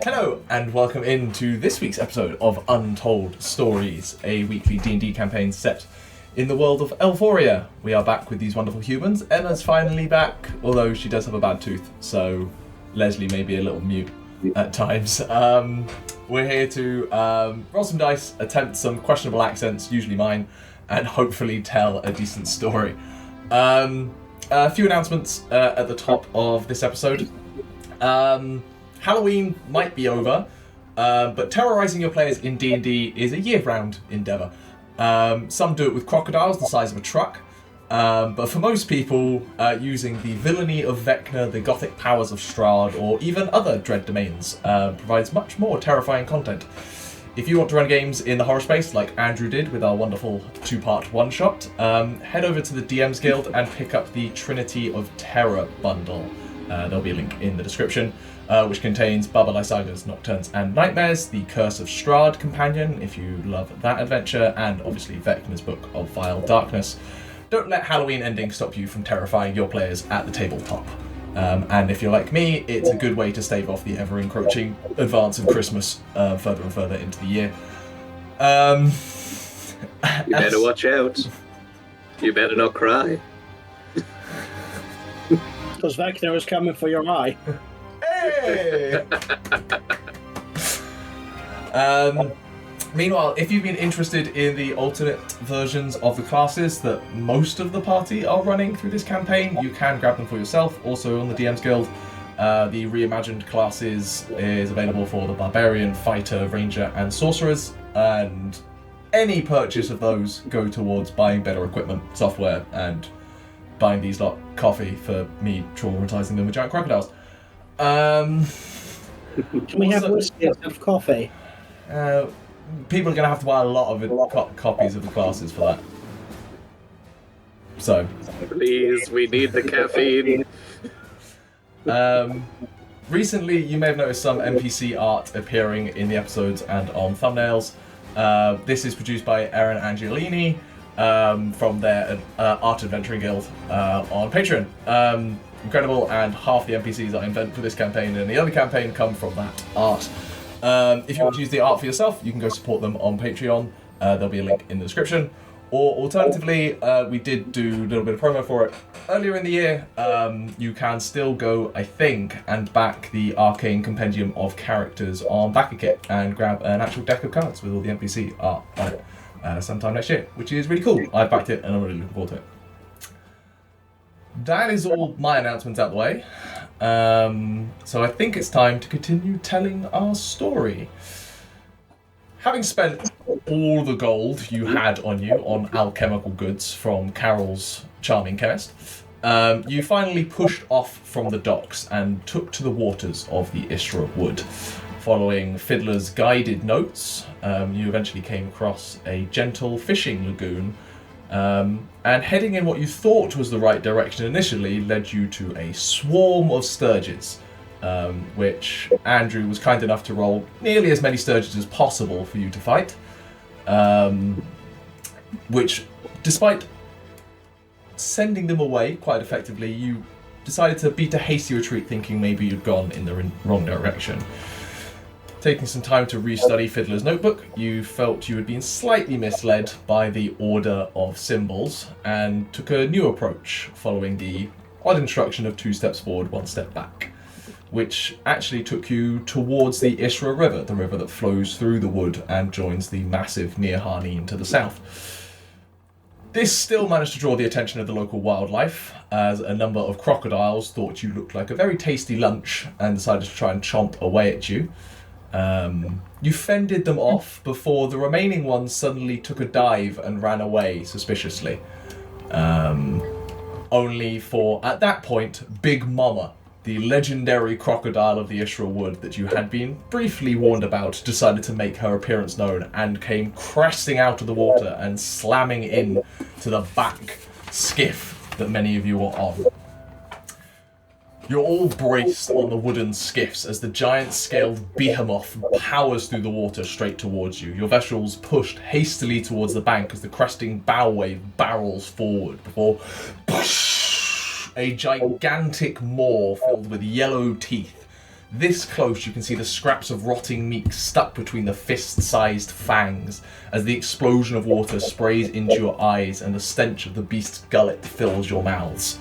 Hello and welcome into this week's episode of Untold Stories, a weekly D&D campaign set in the world of Elforia. We are back with these wonderful humans. Emma's finally back, although she does have a bad tooth, so Lesley may be a little mute at times. We're here to roll some dice, attempt some questionable accents, usually mine, and hopefully tell a decent story. A few announcements at the top of this episode. Halloween might be over, but terrorizing your players in D&D is a year-round endeavour. Some do it with crocodiles the size of a truck, but for most people, using the villainy of Vecna, the gothic powers of Strahd, or even other dread domains provides much more terrifying content. If you want to run games in the horror space, like Andrew did with our wonderful two-part one-shot, head over to the DMsGuild and pick up the Trinity of Terror Bundle. There'll be a link in the description, which contains Baba Lysaga's Nocturnes and Nightmares, the Curse of Strahd companion, if you love that adventure, and obviously Vecna's Book of Vile Darkness. Don't let Halloween ending stop you from terrifying your players at the tabletop. And if you're like me, it's a good way to stave off the ever-encroaching advance of Christmas further and further into the year. You better watch out. You better not cry. Because Vecna is coming for your eye. Hey! Meanwhile, if you've been interested in the alternate versions of the classes that most of the party are running through this campaign, you can grab them for yourself. Also on the DMsGuild, the Reimagined Classes is available for the Barbarian, Fighter, Ranger, and Sorcerers, and any purchase of those go towards buying better equipment, software, and buying these lot coffee for me traumatizing them with giant crocodiles. Can we have whiskey instead of coffee? People are going to have to buy a lot of copies of the classes for that. So, Please, we need the caffeine. recently you may have noticed some NPC art appearing in the episodes and on thumbnails. This is produced by Aderyn Angelini from their Art Adventuring Guild on Patreon. Incredible, and half the NPCs I invent for this campaign and the other campaign come from that art. If you want to use the art for yourself, you can go support them on Patreon. There'll be a link in the description. Or alternatively, we did do a little bit of promo for it earlier in the year. You can still go, I think, and back the Arcane Compendium of Characters on BackerKit and grab an actual deck of cards with all the NPC art on it sometime next year, which is really cool. I've backed it and I'm really looking forward to it. That is all my announcements out the way. So I think it's time to continue telling our story. Having spent all the gold you had on you on alchemical goods from Carol's charming chemist, you finally pushed off from the docks and took to the waters of the Isra Wood. Following Fiddler's guided notes, you eventually came across a gentle fishing lagoon, and heading in what you thought was the right direction initially led you to a swarm of sturges, which Andrew was kind enough to roll nearly as many sturges as possible for you to fight, which, despite sending them away quite effectively, you decided to beat a hasty retreat thinking maybe you'd gone in the wrong direction. Taking some time to restudy Fiddler's notebook, you felt you had been slightly misled by the order of symbols and took a new approach, following the odd instruction of 2 steps forward, 1 step back, which actually took you towards the Isra River, the river that flows through the wood and joins the massive Nir Harneen to the south. This still managed to draw the attention of the local wildlife, as a number of crocodiles thought you looked like a very tasty lunch and decided to try and chomp away at you. You fended them off before the remaining ones suddenly took a dive and ran away suspiciously. Only for, at that point, Big Momma, the legendary crocodile of the Isra Wood that you had been briefly warned about, decided to make her appearance known and came cresting out of the water and slamming in to the back skiff that many of you were on. You're all braced on the wooden skiffs as the giant-scaled behemoth powers through the water straight towards you. Your vessels pushed hastily towards the bank as the cresting bow wave barrels forward before a gigantic maw filled with yellow teeth This close, you can see the scraps of rotting meat stuck between the fist-sized fangs as the explosion of water sprays into your eyes and the stench of the beast's gullet fills your mouths.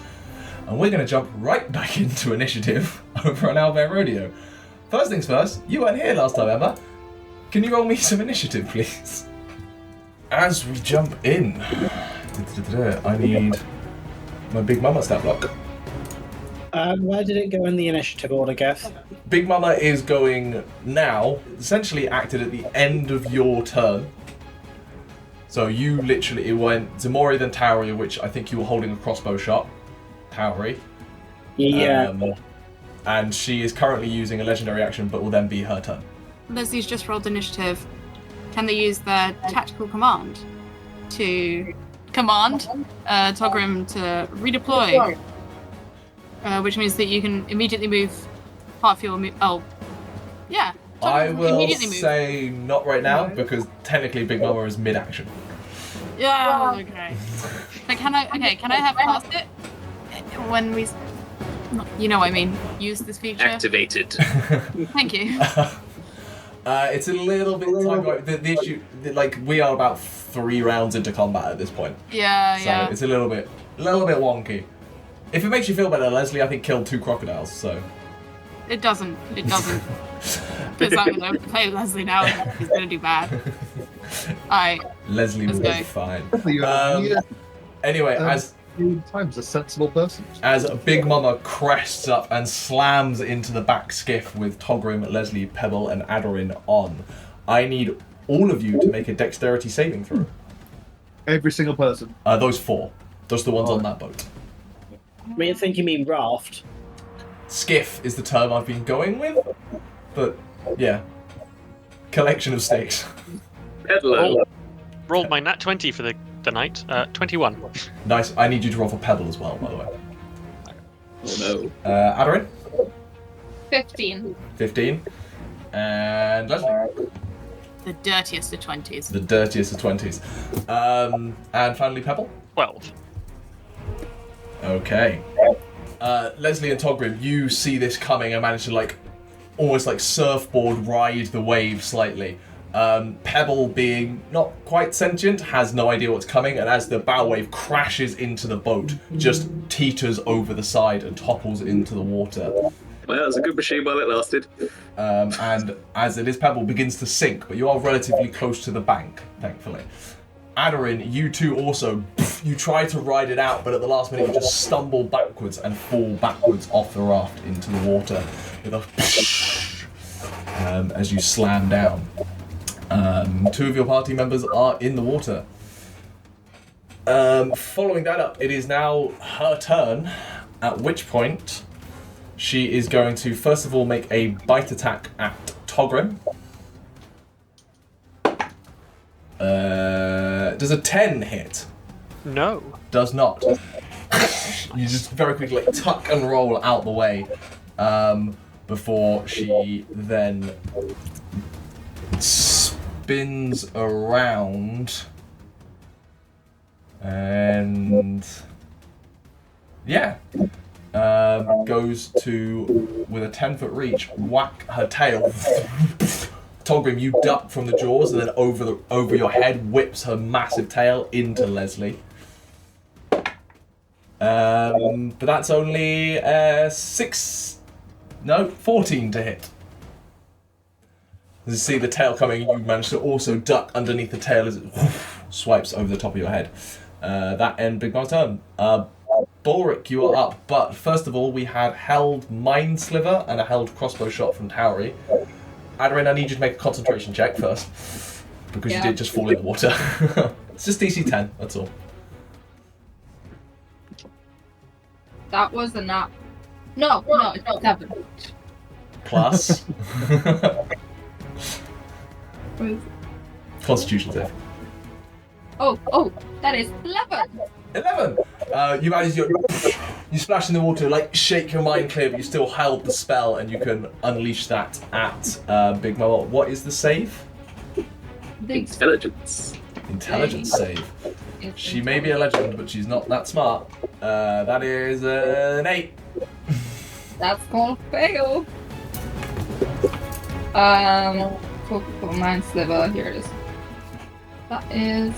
And we're going to jump right back into initiative over on Owlbear Rodeo. First things first, you weren't here last time, Emma. Can you roll me some initiative, please? As we jump in, I need my Big Momma stat block. Where did it go in the initiative order, Gav? Big Momma is going now, essentially acted at the end of your turn. So you literally, it went Ximori then Tauri, which I think you were holding a crossbow shot. Tauri. Yeah. And she is currently using a legendary action, but will then be her turn. Lesley's just rolled initiative. Can they use their tactical command to command Togrim to redeploy? Which means that you can immediately move half your yeah. I will say not right now, because technically Big Momma is mid-action. Yeah, okay. But can I have cast it when we... You know what I mean. Use this feature. Activated. Thank you. It's a little bit time. The issue, we are about 3 rounds into combat at this point. Yeah. So it's a little bit wonky. If it makes you feel better, Lesley, I think, killed 2 crocodiles. So. It doesn't. Because I'm going to play Lesley now. He's going to do bad. Alright. Lesley will be fine. Anyway, as times a sensible person. As Big Momma crests up and slams into the back skiff with Togrim, Lesley, Pebble, and Aderyn on, I need all of you to make a dexterity saving throw. Every single person. Those 4. Those are the ones on that boat. I think you mean raft. Skiff is the term I've been going with, but yeah, collection of stakes. Hello. Rolled my nat 20 for the night. 21. Nice. I need you to roll for Pebble as well, by the way. Oh no. Aderyn? 15. 15. And Lesley? The dirtiest of 20s. The dirtiest of 20s. And finally Pebble? 12. Okay. Lesley and Togrim, you see this coming and manage to almost surfboard ride the wave slightly. Pebble, being not quite sentient, has no idea what's coming, and as the bow wave crashes into the boat, just teeters over the side and topples into the water. Well, it was a good machine while it lasted. And as it is, Pebble begins to sink, but you are relatively close to the bank, thankfully. Aderyn, you two also, you try to ride it out, but at the last minute you just stumble backwards and fall backwards off the raft into the water with a as you slam down. 2 of your party members are in the water. Following that up, it is now her turn, at which point she is going to first of all make a bite attack at Togrim. Does a 10 hit? No. Does not. You just very quickly tuck and roll out the way before she then spins around and goes to, with a 10-foot reach, whack her tail. Togrim, you duck from the jaws and then over your head whips her massive tail into Lesley. But that's only 14 to hit. As you see the tail coming, you manage to also duck underneath the tail as it swipes over the top of your head. That ends Big Mom's turn. Balrick, you are up, but first of all, we had held Mind Sliver and a held crossbow shot from Tauri. Aderyn, I need you to make a concentration check first, because you did just fall in the water. It's just DC 10, that's all. That was a nap. No, it's 7. Plus. Constitution save. Oh, that is 11. 11! You manage you splash in the water, shake your mind clear, but you still held the spell, and you can unleash that at Big Momma. What is the save? Intelligence. Intelligence save. She may be a legend, but she's not that smart. That is an 8. That's gonna fail. Cool, Mind Sliver. Here it is. That is.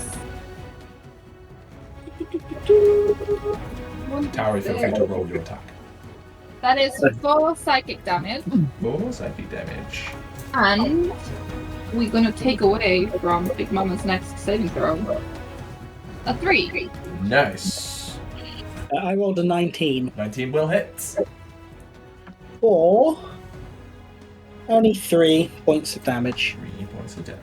Tauri, feel free to roll your attack. That is 4 psychic damage. 4 psychic damage. And we're gonna take away from Big Momma's next saving throw. A 3. Nice. I rolled a 19. 19 will hit. Or only 3 points of damage. 3 points of damage.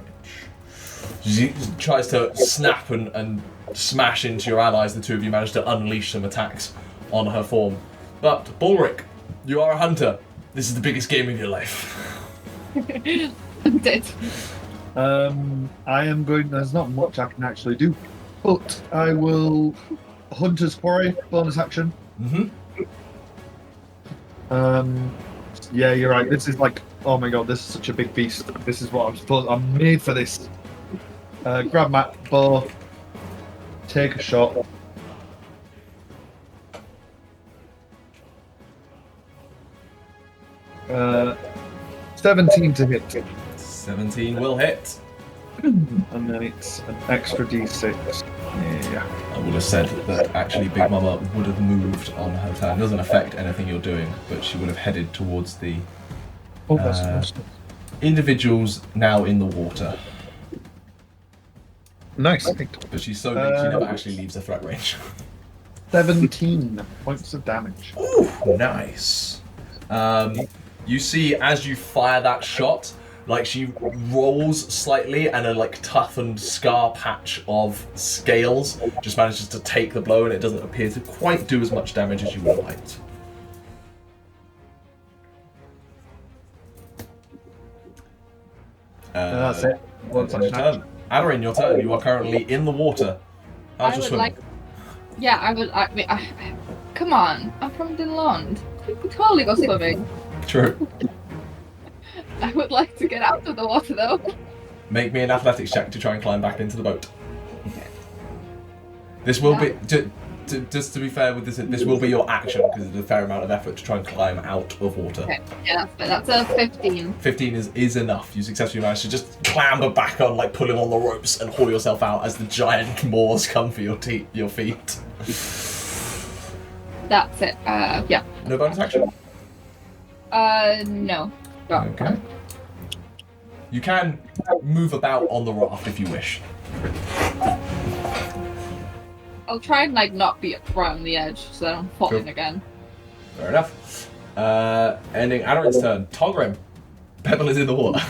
She tries to snap and smash into your allies. The two of you manage to unleash some attacks on her form. But, Balrick, you are a hunter. This is the biggest game of your life. I'm dead. I am going. There's not much I can actually do, but I will Hunter's Quarry bonus action. Yeah, you're right. This is like, oh my god, this is such a big beast. This is what I'm supposed. I'm made for this. Grab my bow, take a shot. Uh, 17 to hit. 17 will hit. And then it's an extra d6. Yeah. I would have said that actually Big Momma would have moved on her turn. It doesn't affect anything you're doing, but she would have headed towards the Oh, that's awesome. individuals now in the water. Nice. But she's so big, she never actually leaves the threat range. 17 points of damage. Ooh, nice. You see, as you fire that shot, like she rolls slightly, and a like toughened scar patch of scales just manages to take the blow, and it doesn't appear to quite do as much damage as you would have liked. That's it. That's your turn. Aderyn, your turn. You are currently in the water. How's your swim? Come on, I'm from Dinland. We could totally go swimming. True. I would like to get out of the water though. Make me an athletics check to try and climb back into the boat. This will be, just to be fair with this will be your action, because it's a fair amount of effort to try and climb out of water. Okay, yeah, that's a 15. 15 is enough. You successfully manage to just clamber back on, like pulling on the ropes and haul yourself out as the giant maws come for your feet. That's it, yeah. No bonus action? No. Okay. You can move about on the raft if you wish. I'll try and like not be right on the edge so that I'm falling again. Fair enough. Ending Aderyn's turn. Togrim. Pebble is in the water.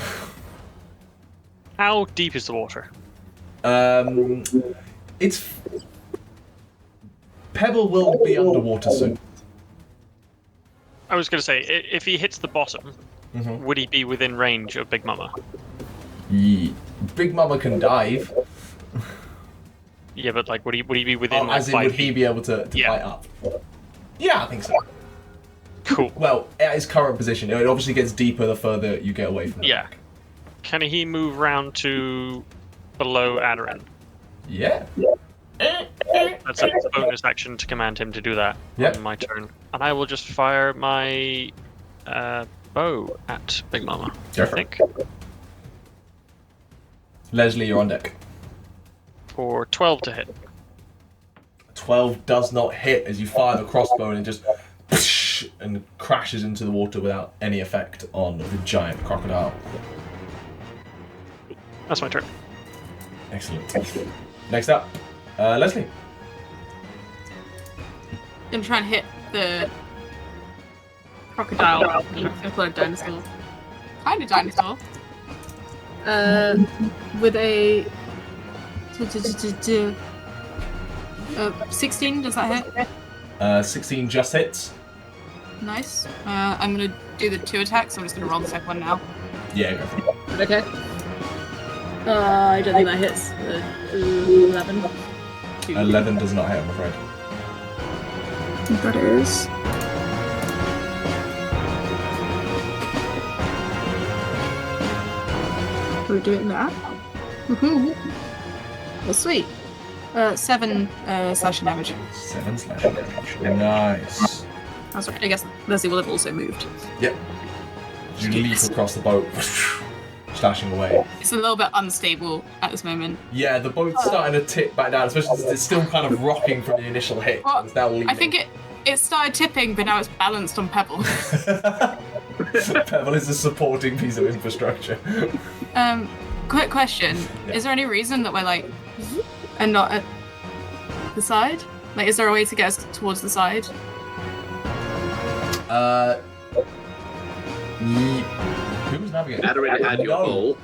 How deep is the water? It's... Pebble will be underwater soon. I was going to say, if he hits the bottom, would he be within range of Big Momma? Big Momma can dive. Yeah, but like, would he be within? Like, as in, 5 would he feet? be able to fight up? Yeah, I think so. Cool. Well, at his current position, it obviously gets deeper the further you get away from it. Yeah. Can he move round to below Aderyn? Yeah. That's a bonus action to command him to do that on my turn. And I will just fire my bow at Big Momma. Go for it. Lesley, you're on deck. For 12 to hit. 12 does not hit as you fire the crossbow, and it just and crashes into the water without any effect on the giant crocodile. That's my turn. Excellent. Next up, Lesley. Gonna try and hit the crocodile. I'm gonna call it a dinosaur. Kind of dinosaur. With a 16, does that hit? 16 just hits. Nice. I'm gonna do the 2 attacks, so I'm just gonna roll the second one now. Yeah, go for it. Okay. I don't think that hits. 11. 11 does not hit, I'm afraid. That is. We're doing that. Woohoo! Well, sweet. 7 slashing damage. 7 slashing damage. Nice. That's right. I guess Lesley will have also moved. Yep. You leap across the boat, slashing away. It's a little bit unstable at this moment. Yeah, the boat's starting to tip back down, especially since it's still kind of rocking from the initial hit. Well, It's now leaning. I think it started tipping, but now it's balanced on pebble. Pebble is a supporting piece of infrastructure. Quick question. Yeah. Is there any reason that we're like, and not at the side? Like, is there a way to get us towards the side? Who's navigating? Aderyn had your pole.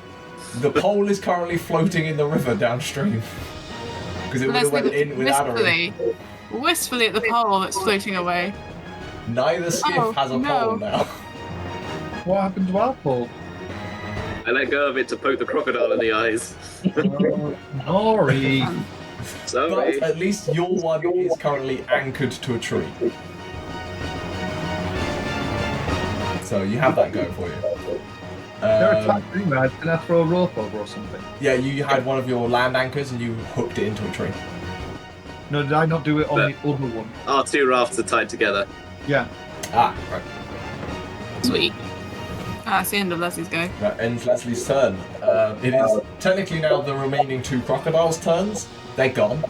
The pole is currently floating in the river downstream. Because it would have went in with Aderyn. Wistfully at the pole that's floating away. Neither skiff has a pole now. What happened to our pole? I let go of it to poke the crocodile in the eyes. Sorry. Sorry. But at least your one is currently anchored to a tree. So you have that going for you. They're attacking me. Did I throw a rope over or something? Yeah, you had one of your land anchors and you hooked it into a tree. No, did I not do it on the other one? Our two rafts are tied together. Yeah. Ah, right. Sweet. That's the end of Leslie's go. That ends Leslie's turn. It is technically now the remaining two crocodiles' turns. They're gone.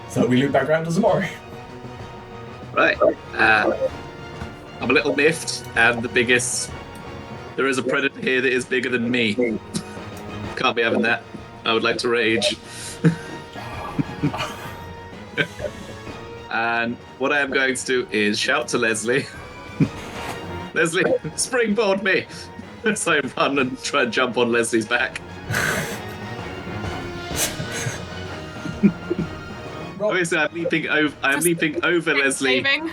So we loop back around to Ximori. Right. I'm a little miffed, and the biggest... There is a predator here that is bigger than me. Can't be having that. I would like to rage. And what I am going to do is shout to Lesley. Lesley, springboard me! So I run and try and jump on Leslie's back. Obviously, I'm leaping over Lesley Saving.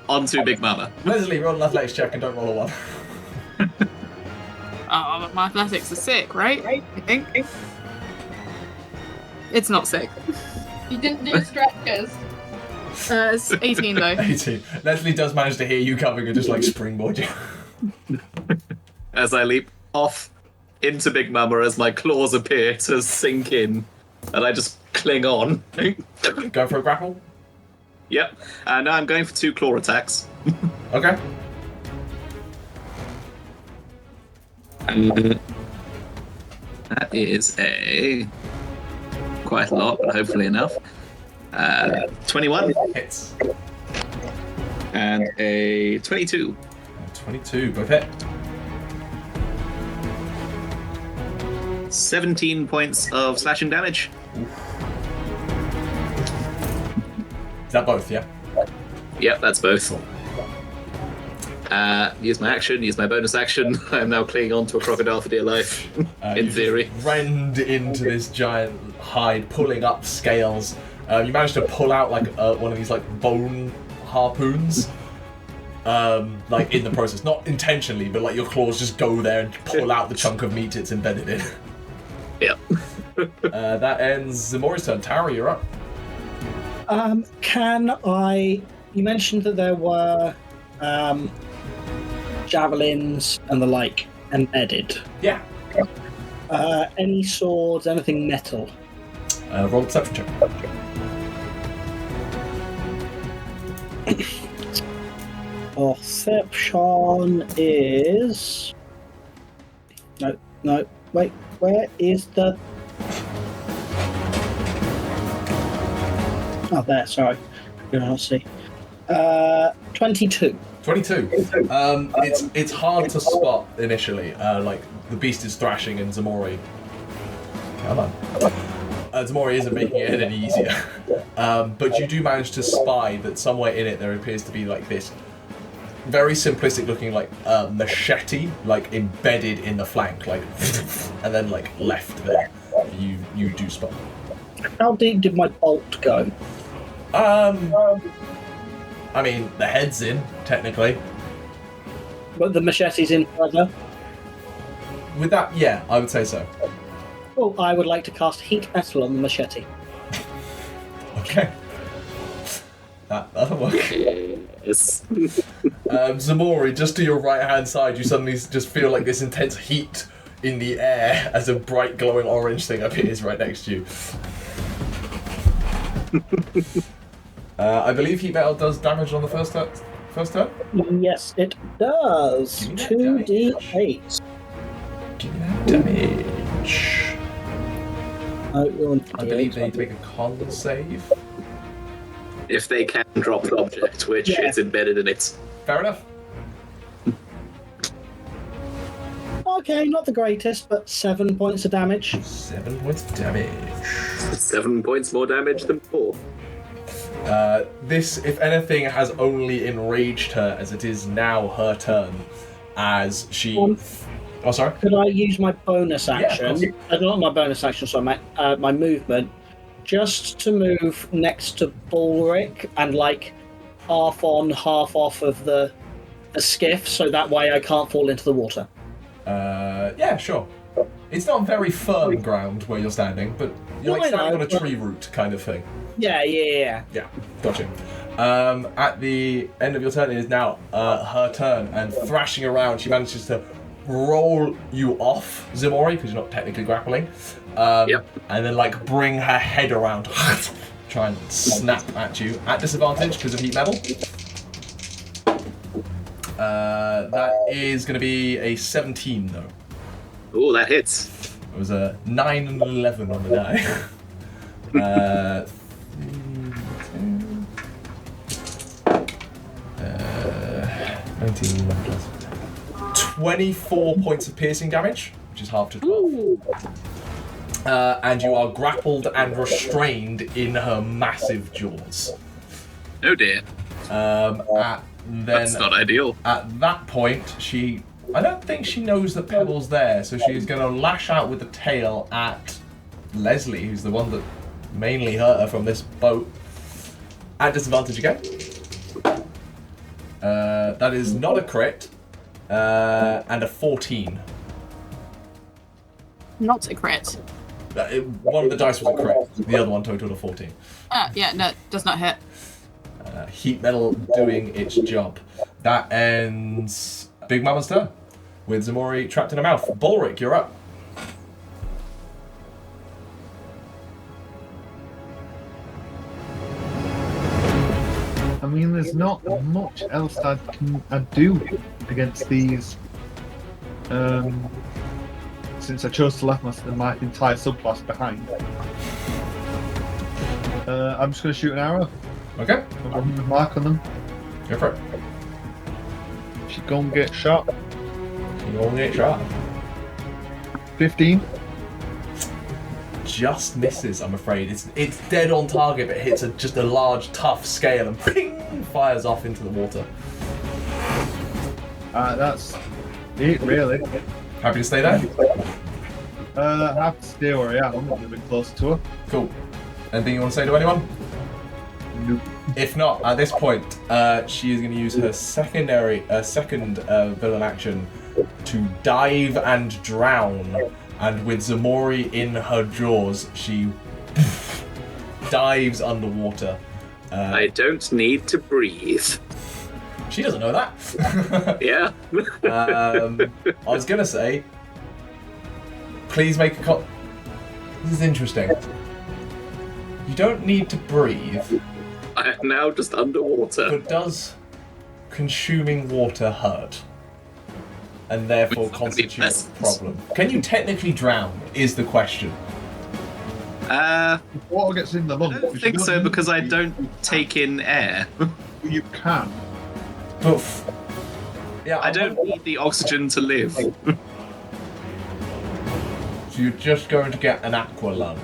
onto Big Momma. Lesley, roll an athletics check and don't roll a 1. Oh, but my athletics are sick, right? I think. It's not sick. You didn't do stretches. It's 18 though. 18. Lesley does manage to hear you coming and just like springboard you. As I leap off into Big Momma as my claws appear to sink in, and I just cling on. Go for a grapple? Yep. And now I'm going for 2 claw attacks. Okay. That is quite a lot, but hopefully enough. 21 Hits. and a 22. 22, both hit. 17 points of slashing damage. Is that both, yeah? Yep, that's both. Use my action, use my bonus action. I am now clinging on to a crocodile for dear life, in You theory. just rend into this giant hide, pulling up scales. You managed to pull out like one of these like bone harpoons. Like in the process, not intentionally, but like your claws just go there and pull out the chunk of meat it's embedded in. Yep. That ends Ximori's turn. Tauri, you're up. Can I... You mentioned that there were javelins and the like embedded. Yeah. Any swords, anything metal? Roll perception check. Perception is... No, wait, where is the... Oh, there, sorry. I don't see. 22. 22. It's hard to spot initially. Like the beast is thrashing and Ximori. Come on. Ximori isn't making it any easier. But you do manage to spy that somewhere in it there appears to be like this very simplistic looking like machete, like embedded in the flank, like and then like left there. You do spot. How deep did my bolt go? I mean, the head's in, technically. But the machete's in further? With that, yeah, I would say so. Oh, I would like to cast Heat Metal on the machete. Okay. That'll work. Yes. Ximori, just to your right-hand side, you suddenly just feel like this intense heat in the air as a bright glowing orange thing appears right next to you. I believe heat metal does damage on the first first turn? Yes, it does. Give me that 2d8. Give me that damage. I believe they need to make a con save. If they can drop an object, which is embedded in it. Fair enough. Okay, not the greatest, but 7 points of damage. 7 points of damage. 7 points more damage than 4. This, if anything, has only enraged her, as it is now her turn. As she... oh, sorry? Could I use my bonus action? Yeah, Not my bonus action, sorry, my movement, just to move next to Balrick and, like, half on, half off of the skiff, so that way I can't fall into the water. Yeah, sure. It's not very firm ground where you're standing, but you're like standing on a tree root kind of thing. Yeah. Yeah, gotcha. At the end of your turn, it is now her turn, and thrashing around, she manages to roll you off, Ximori, because you're not technically grappling. And then, like, bring her head around, try and snap at you at disadvantage because of heat metal. That is going to be a 17, though. Ooh, that hits. It was a 9 and 11 on the die. 19 plus 24 points of piercing damage, which is half to 12. And you are grappled and restrained in her massive jaws. Oh dear. That's not ideal. At that point, I don't think she knows that Pebble's there, so she's going to lash out with the tail at Lesley, who's the one that mainly hurt her from this boat. At disadvantage again. That is not a crit. And a 14. Not a crit. One of the dice was a crit. The other one totaled a 14. Yeah, no, does not hit. Heat metal doing its job. That ends Big Momma's turn, with Ximori trapped in her mouth. Balrick, you're up. I mean, there's not much else I do against these. Since I chose to left my entire subclass behind. I'm just going to shoot an arrow. Okay. I'm a mark on them. Go for it. She's going to get shot. You only get shot. 15. Just misses, I'm afraid. It's dead on target, but hits just a large, tough scale and ping, fires off into the water. That's it, really. Happy to stay there? I have to stay where I am. I'm not a bit closer to her. Cool. Anything you want to say to anyone? Nope. If not, at this point, she is going to use her second villain action to dive and drown. And with Ximori in her jaws, she dives underwater. I don't need to breathe. She doesn't know that. Yeah. I was going to say, please make a This is interesting. You don't need to breathe. I am now just underwater. But does consuming water hurt? And therefore constitute a problem. Can you technically drown, is the question. Water gets in the lungs. I don't think so, because I don't take in air. You can. But yeah, I don't need the oxygen to live. So you're just going to get an aqua lung.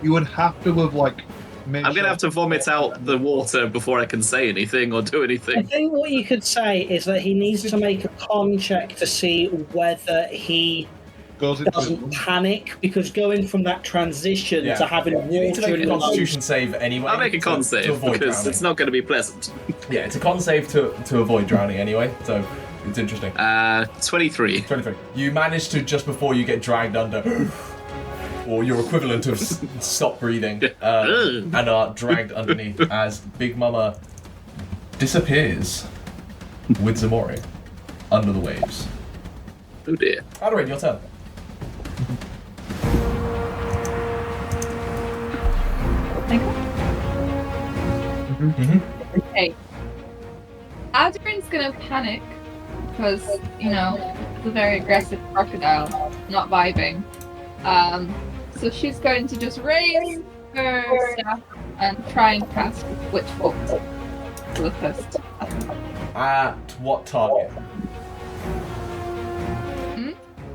You would have to have, like, I'm going to have to vomit out the water before I can say anything or do I anything. think what you could say is that he needs to make a con check to see whether he doesn't panic, because going from that transition to having water you need to make a in the constitution lungs- save anyway. I'll make a con save, avoid because drowning. it's not going to be pleasant. Yeah, it's a con save to avoid drowning anyway, so it's interesting. 23. 23. You manage to, just before you get dragged under, or your equivalent of stop breathing, and are dragged underneath as Big Momma disappears with Ximori under the waves. Oh dear. Aderyn, your turn. Okay. Aderyn's gonna panic because, it's a very aggressive crocodile, not vibing. So she's going to just raise her staff and try and cast Witch Bolt for the first time. At what target?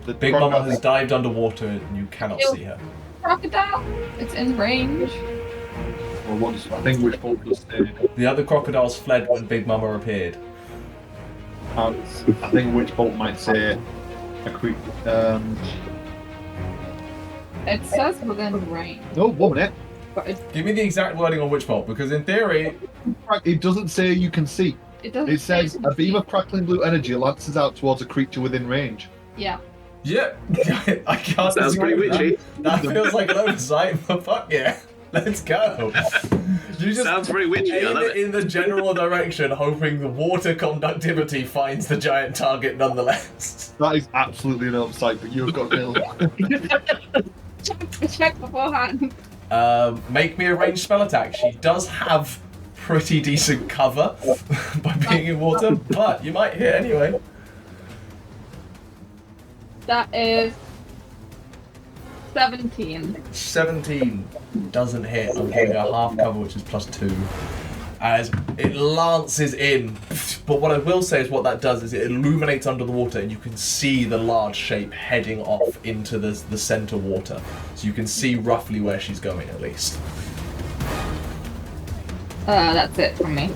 The Big Momma has dived underwater and you cannot see her. Crocodile? It's in range. Well, I think which bolt does stay. The other crocodiles fled when Big Momma appeared. I think which bolt might say a quick. It says within range. No, 1 minute. But it Give me the exact wording on Witch Bolt, because in theory... It doesn't say you can see. doesn't. It says a beam of crackling blue energy lances out towards a creature within range. Yeah. Yeah, I can't Sounds disagree pretty with witchy. That feels like an oversight, but fuck yeah. Let's go. You just Sounds very witchy, I aim love it it. in the general direction, hoping the water conductivity finds the giant target nonetheless. That is absolutely an oversight, but you've got nil. Check beforehand. Make me a ranged spell attack. She does have pretty decent cover by being in water, but you might hit anyway. That is 17. 17 doesn't hit. I'm giving her half cover, which is +2. As it lances in. But what I will say is what that does is it illuminates under the water and you can see the large shape heading off into the center water. So you can see roughly where she's going at least. That's it from me.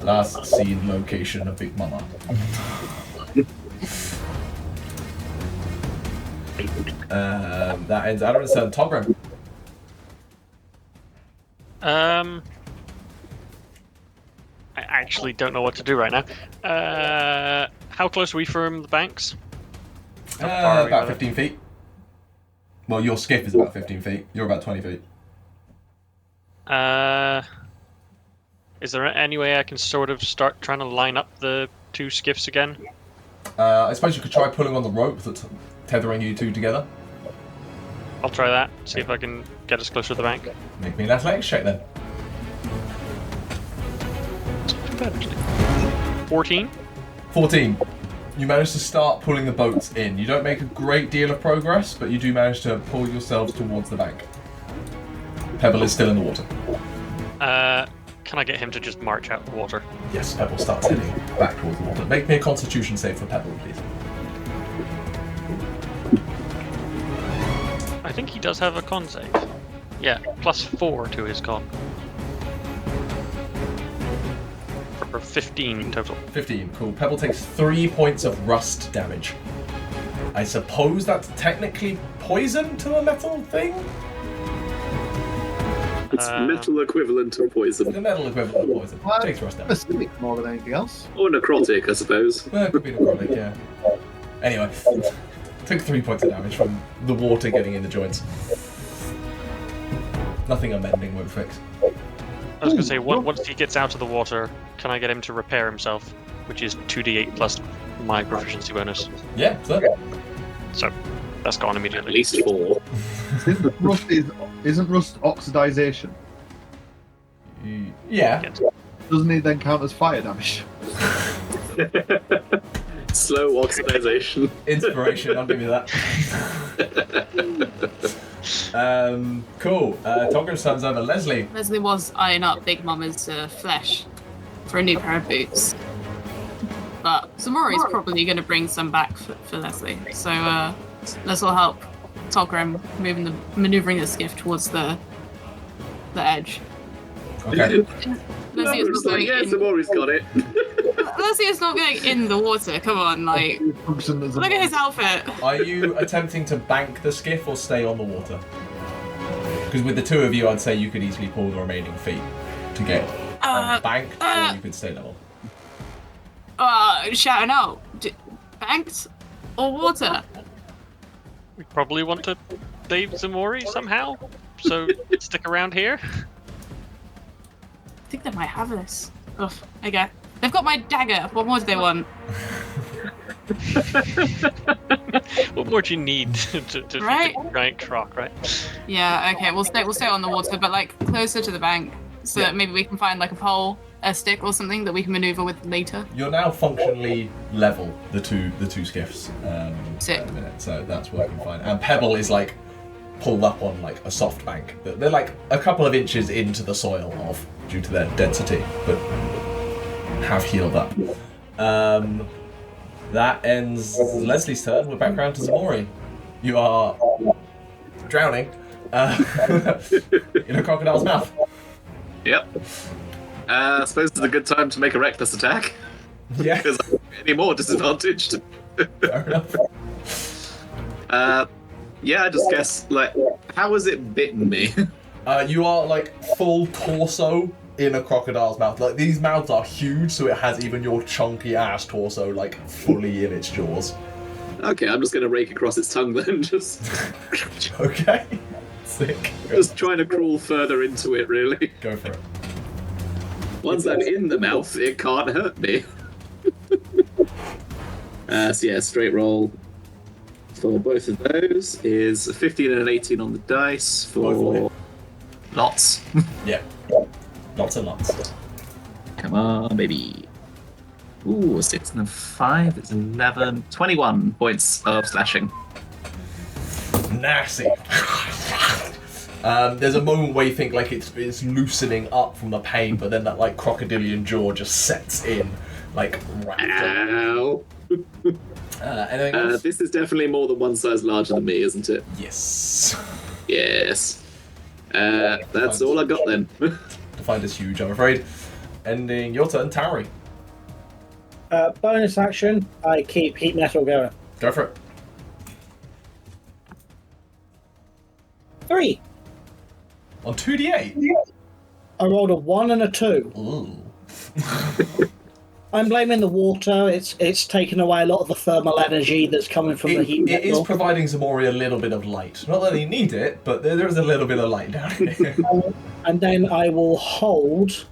Last seen location of Big Momma. That ends Aderyn's turn. Togrim. I actually don't know what to do right now. How close are we from the banks? How far are we About on it? 15 feet. Well, your skiff is about 15 feet. You're about 20 feet. Is there any way I can sort of start trying to line up the two skiffs again? I suppose you could try pulling on the rope that's tethering you two together. I'll try that, see if I can get us closer to the bank. Make me an athletics check then. Not too bad, actually. 14? 14. You manage to start pulling the boats in. You don't make a great deal of progress, but you do manage to pull yourselves towards the bank. Pebble is still in the water. Can I get him to just march out of the water? Yes, Pebble starts heading back towards the water. Make me a constitution save for Pebble, please. I think he does have a con save. Yeah, +4 to his con. For 15 total. 15, cool. Pebble takes 3 points of rust damage. I suppose that's technically poison to a metal thing? It's metal equivalent of poison. The metal equivalent of poison. Takes rust damage. Acidic more than anything else. Or necrotic, I suppose. Well, it could be necrotic, yeah. Anyway, took 3 points of damage from the water getting in the joints. Nothing amending won't fix. I was going to say, once he gets out of the water, can I get him to repair himself? Which is 2d8 plus my proficiency bonus. Yeah, so. So, that's gone At immediately. least 4. Isn't rust oxidization? Yeah. Doesn't it then count as fire damage? Slow oxidization. Inspiration, I'll give you that. Cool. Togrim turns over. Lesley. Lesley was eyeing up Big Momma's flesh for a new pair of boots. But Ximori's probably going to bring some back for Lesley. So this will help Togrim maneuvering the skiff towards the edge. Okay. Lesley is not going in. Ximori's got it. Lesley is not going in the water. Come on, like look at his outfit. Are you attempting to bank the skiff or stay on the water? Because with the two of you, I'd say you could easily pull the remaining feet to get banked, or you could stay level. Shouting out, banked or water? We probably want to save Ximori somehow, so stick around here. I think they might have this. Ugh, okay. They've got my dagger. What more do they want? What more do you need to Right? giant croc, right? Yeah, okay. We'll stay on the water, but like closer to the bank, so that maybe we can find like a pole, a stick, or something that we can maneuver with later. You're now functionally level, the two skiffs Sick. at the minute, so that's working fine. And Pebble is like pulled up on like a soft bank. They're like a couple of inches into the soil due to their density, but have healed up. That ends Leslie's turn. We're back around to Ximori. You are drowning in a crocodile's mouth. Yep. I suppose it's a good time to make a reckless attack. Yeah. Because I'm any more disadvantaged. Fair enough. Yeah, I just guess, like, how has it bitten me? You are like full torso in a crocodile's mouth. Like these mouths are huge, so it has even your chunky ass torso like fully in its jaws. Okay, I'm just gonna rake across its tongue then, just Okay. Sick. just trying to crawl further into it, really. Go for it. Once I'm in the mouth, it can't hurt me. So yeah, straight roll for both of those is a 15 and an 18 on the dice for lots. Yeah. Lots and lots. Come on, baby. Ooh, 6 and a 5, it's 11, 21 points of slashing. Nasty. There's a moment where you think like it's loosening up from the pain, but then that like crocodilian jaw just sets in, like Ow. anything else? This is definitely more than one size larger than me, isn't it? Yes. Yes. That's all I got then. Defined as huge, I'm afraid. Ending your turn, Tauri. Bonus action, I keep heat metal going. Go for it. 3. On 2d8. I rolled a 1 and a 2. Ooh. I'm blaming the water. It's taken away a lot of the thermal energy that's coming from the heat It metal. is providing Ximori a little bit of light. Not that he needs it, but there is a little bit of light down here. And then I will hold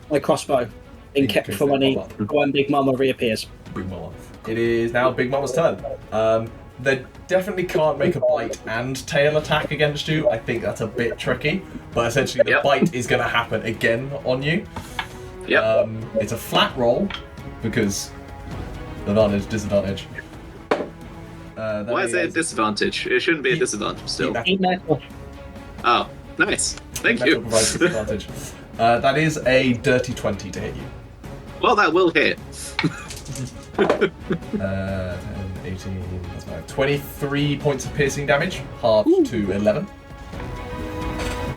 my crossbow in kept for when Big Momma reappears. Big Momma. It is now Big Momma's turn. They definitely can't make a bite and tail attack against you. I think that's a bit tricky, but essentially the bite is going to happen again on you. Yep. It's a flat roll because advantage, disadvantage. Why is it a disadvantage? It shouldn't be a disadvantage still. Heat metal. Oh, nice. Thank Metal you. provides disadvantage. That is a dirty 20 to hit you. Well, that will hit. 10, 18, that's about 23 points of piercing damage, halved to 11.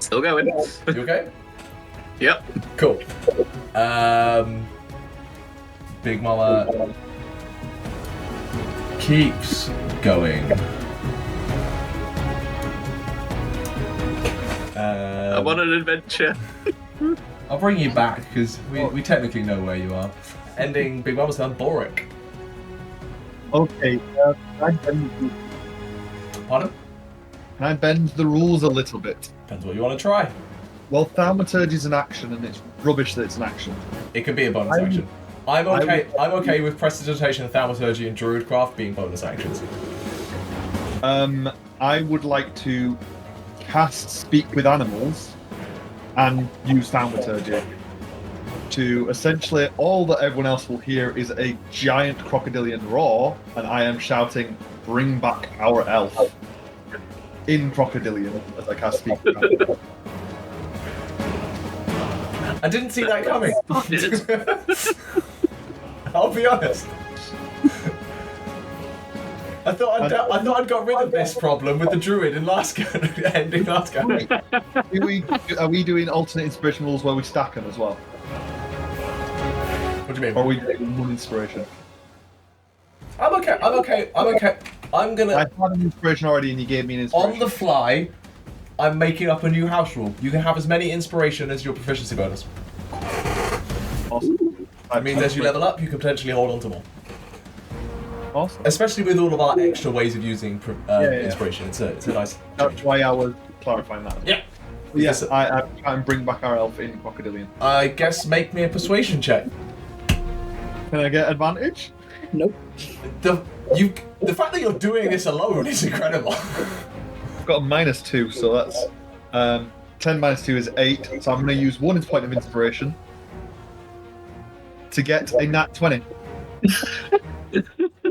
Still going. You okay? Yep. Cool. Big Momma keeps going. I'm on an adventure. I'll bring you back because we technically know where you are. Ending Big Momma's turn, Balrick. Okay, Pardon? can I bend the rules a little bit? Depends what you want to try. Well, thaumaturgy is an action, and it's rubbish that it's an action. It can be a bonus action. I'm okay with prestidigitation, thaumaturgy, and druidcraft being bonus actions. I would like to cast Speak with Animals and use thaumaturgy to essentially all that everyone else will hear is a giant crocodilian roar, and I am shouting, "Bring back our elf!" in crocodilian as I cast Speak with Animals. I didn't see that coming. I'll be honest. I thought I'd got rid of this problem with the druid in ending last game. Are we doing alternate inspiration rules where we stack them as well? What do you mean? Or are we doing one inspiration? I'm okay. I'm gonna. I had an inspiration already, and you gave me an inspiration. On the fly, I'm making up a new house rule. You can have as many inspiration as your proficiency bonus. Awesome. That means as you level up, you can potentially hold on to more. Awesome. Especially with all of our extra ways of using inspiration. It's a nice. That's why I was clarifying that. Yeah. Yes, I try and bring back our elf in crocodilian. I guess make me a persuasion check. Can I get advantage? Nope. The fact that you're doing this alone is incredible. I've got a -2, so that's 10 minus 2 is 8, so I'm going to use 1 point of inspiration to get a nat 20.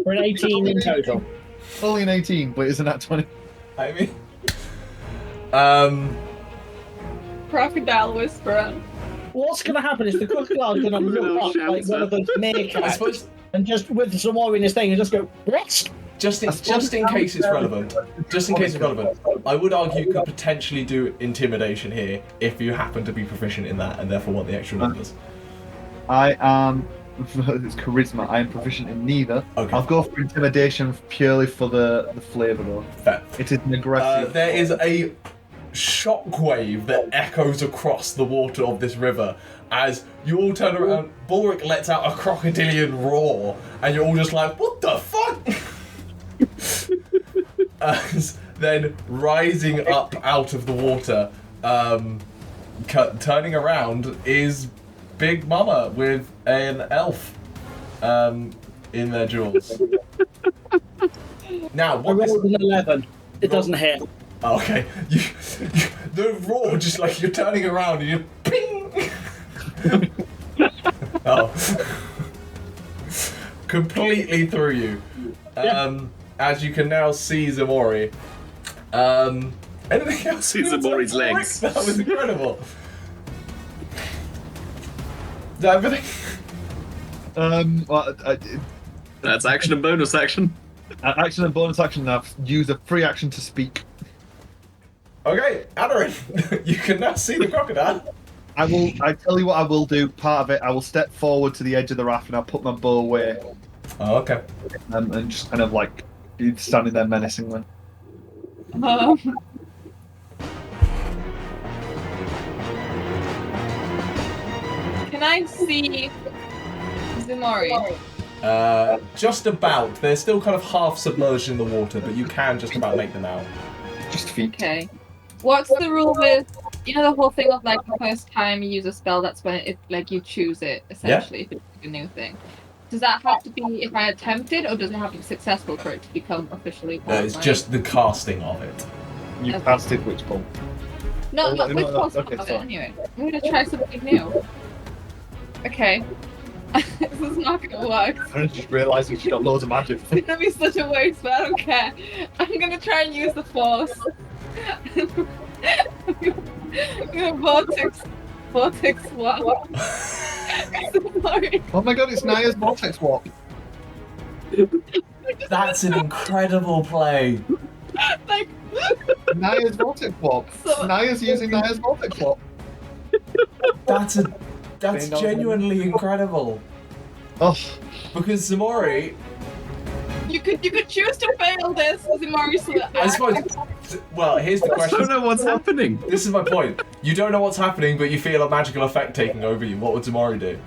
For an 18 in total. Only an 18, but it's a nat 20. I mean, Crocodile Whisperer. What's going to happen is the crocodile's going to look up like one of those I meerkats suppose and just with Ximori in his thing and just go, what? just in case it's relevant, I would argue you could potentially do intimidation here if you happen to be proficient in that and therefore want the extra numbers. I am... It's charisma. I am proficient in neither. Okay. I'll go for intimidation purely for the flavour, though. Fair. It is an aggressive... There is a shockwave that echoes across the water of this river as you all turn around. Balrick lets out a crocodilian roar, and you're all just like, what the fuck? As then rising up out of the water, turning around is Big Momma with an elf in their jaws. Now, I what is... rolled an 11. It doesn't hit. Oh, okay. The roar, just like you're turning around and you ping! Oh. Completely through you. As you can now see Ximori. Anything else? See Ximori's legs. That was incredible. Is that everything? Well, That's action and bonus action. action and bonus action, I've used a free action to speak. Okay, Aderyn, you can now see the crocodile. I tell you what I will do, part of it, I will step forward to the edge of the raft and I'll put my bow away. Oh, okay. And just kind of like, standing there menacingly. Can I see Ximori? Just about. They're still kind of half submerged in the water, but you can just about make them out. Just feet. Okay. What's the rule with, you know, the whole thing of like the first time you use a spell, that's when it, like, you choose it, essentially, if it's a new thing. Does that have to be if I attempt it, or does it have to be successful for it to become officially part It's of my... just the casting of it. You Okay. cast it which ball? No, no, which no, possible okay, of it sorry. anyway. I'm gonna try something new. Okay. This is not gonna work. I just realised she's got loads of magic. It's gonna be such a waste, but I don't care. I'm gonna try and use the force. I'm gonna vortex swap. Sorry. Oh my god, it's Naya's vortex warp. That's an incredible play. Like, Naya's vortex warp. So- Naya's using Naya's vortex warp. That's genuinely incredible. Oh, Because Ximori, you could choose to fail this, Ximori, so that I suppose. Well, here's the I question. don't know what's happening. This is my point. You don't know what's happening, but you feel a magical effect taking over you. What would Ximori do?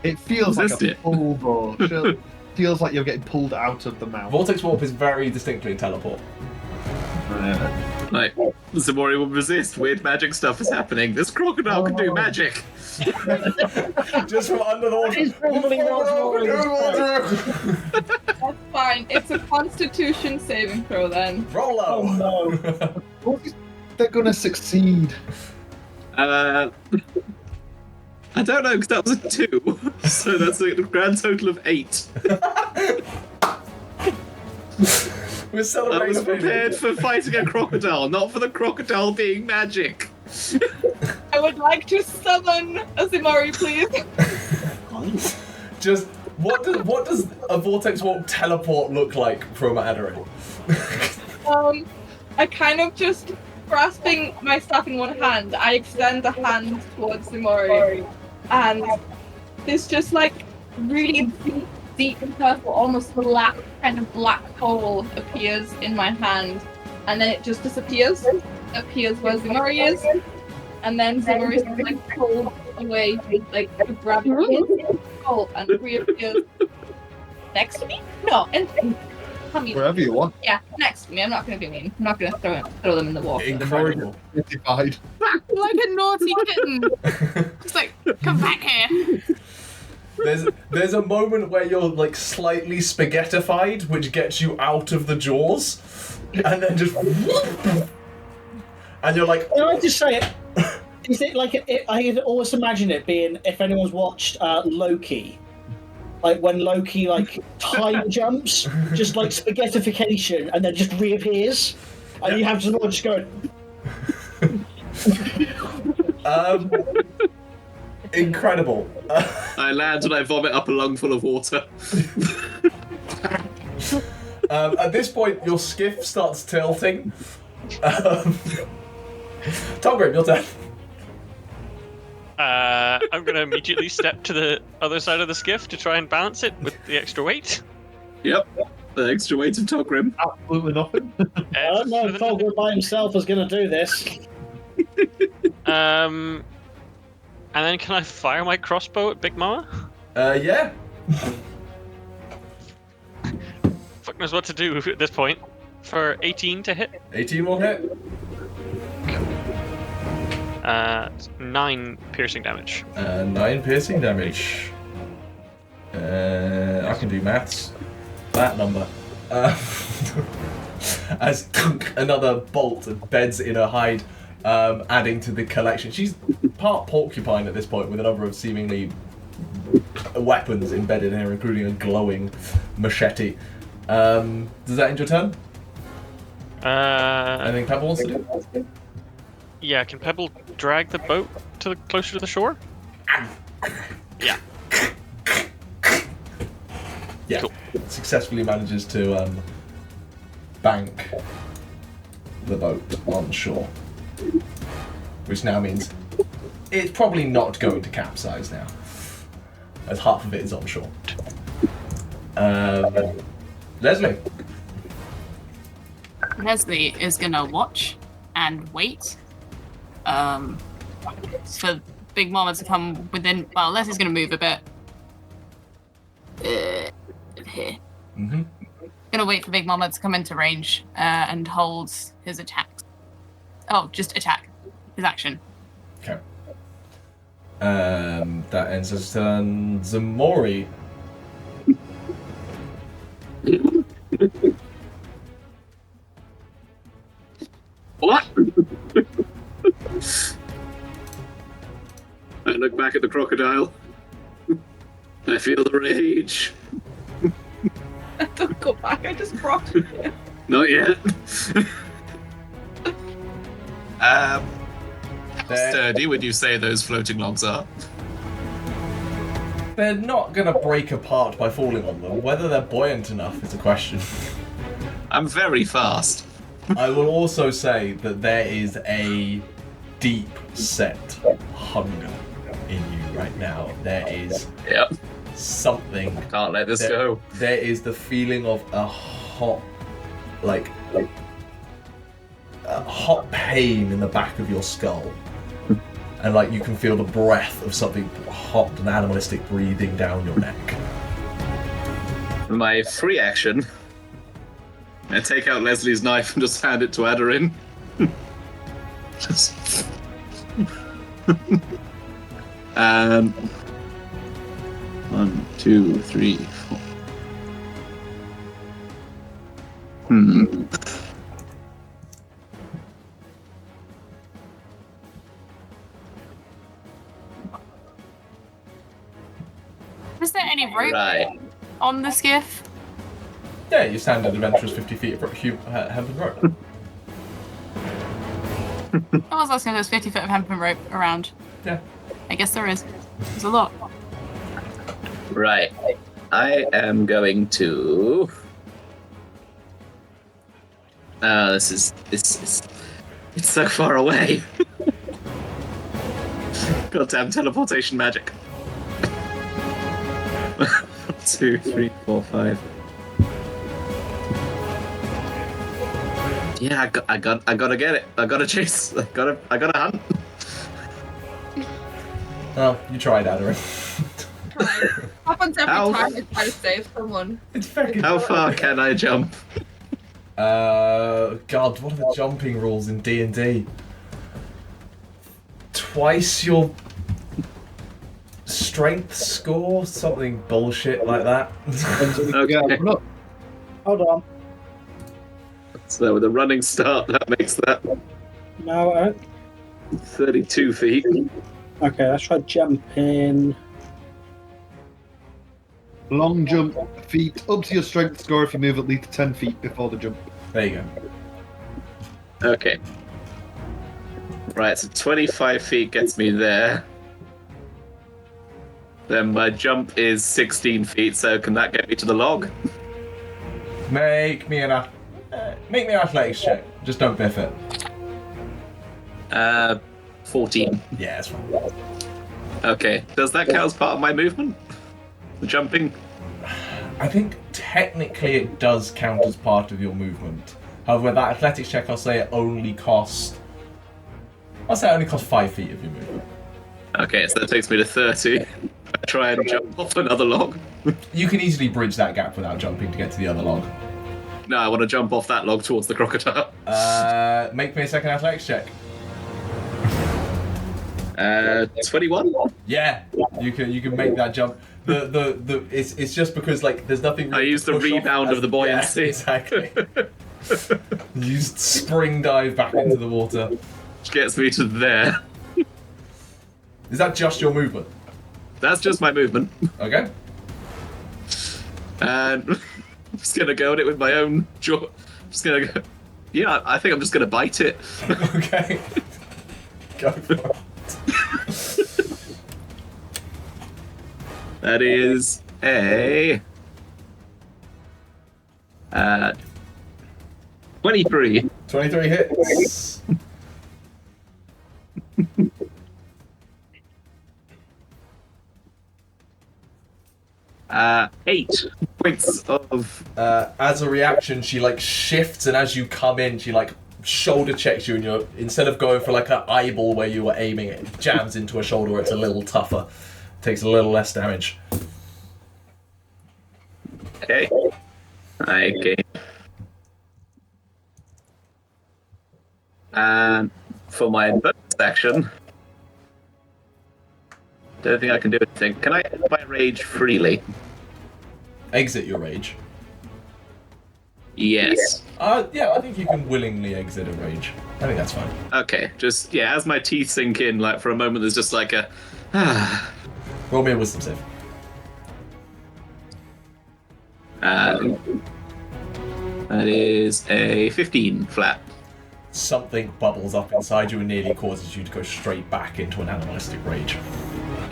it feels like Resist a it. pull, though. It feels like you're getting pulled out of the mouth. Vortex Warp is very distinctly a teleport. Like, Ximori will resist. Weird magic stuff is happening. This crocodile can do magic. Just from under the water. It's probably That's fine. It's a Constitution saving throw then. Roll low. Oh no. They're gonna succeed. I don't know, because that was a 2. So that's a grand total of 8. We're I celebrating. was prepared for fighting a crocodile, not for the crocodile being magic. I would like to summon a Ximori, please. Just what does a Vortex Warp teleport look like from Aderyn? I kind of just grasping my staff in one hand, I extend a hand towards Ximori, and this just like really deep and purple, almost black kind of black hole appears in my hand, and then it just disappears. Appears where Ximori is, and then Ximori is like pulled away, like gravity hole, and reappears next to me. No, and I mean, Wherever you want. yeah, next to me. I'm not going to be mean. I'm not going to throw them in the water. Incredible. Divide. Like a naughty kitten. Just like, come back here. There's a moment where you're like slightly spaghettified, which gets you out of the jaws, and then just and you're like, Can I just say it? Is it like I can always imagine it being if anyone's watched Loki, like when Loki like time jumps, just like spaghettification, and then just reappears, and you have to just go. Incredible. I land and I vomit up a lungful of water. At this point, your skiff starts tilting. Togrim, your turn. I'm going to immediately step to the other side of the skiff to try and balance it with the extra weight. Yep, the extra weight of Togrim. Absolutely nothing. I don't know if Togrim by himself is going to do this. And then can I fire my crossbow at Big Momma? Yeah. Fuck knows what to do at this point. For 18 to hit. 18 will hit. 9 piercing damage. 9 piercing damage. I can do maths. That number. As another bolt beds in her hide, adding to the collection. She's part porcupine at this point, with a number of seemingly weapons embedded in her, including a glowing machete. Does that end your turn? Anything Pebble wants to do? Yeah, can Pebble drag the boat closer to the shore? Yeah. Yeah. Cool. Successfully manages to bank the boat on shore. Which now means it's probably not going to capsize now, as half of it is on shore. Lesley. Lesley is gonna watch and wait for Big Momma to come within. Well, Leslie's gonna move a bit. Here. Mm-hmm. Gonna wait for Big Momma to come into range and hold his attack. Oh, just attack. His action. Okay. That ends his turn. Ximori. What? I look back at the crocodile. I feel the rage. Don't go back, I just brought you. Not yet. How sturdy would you say those floating logs are? They're not going to break apart by falling on them. Whether they're buoyant enough is a question. I'm very fast. I will also say that there is a deep-set hunger in you right now. There is something. Can't let this go. There is the feeling of a hot, a hot pain in the back of your skull. And you can feel the breath of something hot and animalistic breathing down your neck. My free action. I take out Leslie's knife and just hand it to Aderyn. Just... 1, 2, 3, 4. Is there any rope on the skiff? Yeah, you stand at adventurous 50 feet of hempen rope. I was asking if there's 50 foot of hempen rope around. Yeah. I guess there is. There's a lot. Right. I am going to... this is... It's so far away. Goddamn teleportation magic. 2, 3, 4, 5. Yeah, I gotta get it. I gotta chase. I gotta hunt. Well, you tried, Aderyn. Happens every time I try to save someone. It's very. How far can I jump? God, what are the jumping rules in D&D? Twice your strength score, something bullshit like that. Okay. Hold on. So with a running start, that makes that. No, 32 feet. Okay, let's try jumping. Long jump, feet up to your strength score if you move at least 10 feet before the jump. There you go. Okay. Right, so 25 feet gets me there. Then my jump is 16 feet, so can that get me to the log? Make me an athletics check. Just don't biff it. 14. Yeah, that's fine. Okay, does that count as part of my movement? The jumping? I think technically it does count as part of your movement. However, that athletics check, I'll say it only costs 5 feet of your movement. Okay, so that takes me to 30. I try and jump off another log. You can easily bridge that gap without jumping to get to the other log. No, I want to jump off that log towards the crocodile. Make me a second athletics check. 21? Yeah, you can make that jump. It's just because like there's nothing. I used the rebound of the buoyancy. Yeah, exactly. You spring dive back into the water. Which gets me to there. Is that just your movement? That's just my movement. Okay. And I'm just gonna go at it with my own jaw. Just gonna go. Yeah, I think I'm just gonna bite it. Okay. Go for it. That is a 23. 23 hits. 8 points of. As a reaction, she like shifts, and as you come in, she like shoulder checks you, and you're instead of going for like an eyeball where you were aiming, it jams into a shoulder where it's a little tougher. Takes a little less damage. Okay. Okay. And for my bonus action, don't think I can do anything. Can I end my rage freely? Exit your rage. Yes. Yeah, I think you can willingly exit a rage. I think that's fine. Okay. Just as my teeth sink in, like for a moment, there's just like a. Roll me a wisdom save. That is a 15 flat. Something bubbles up inside you and nearly causes you to go straight back into an animalistic rage.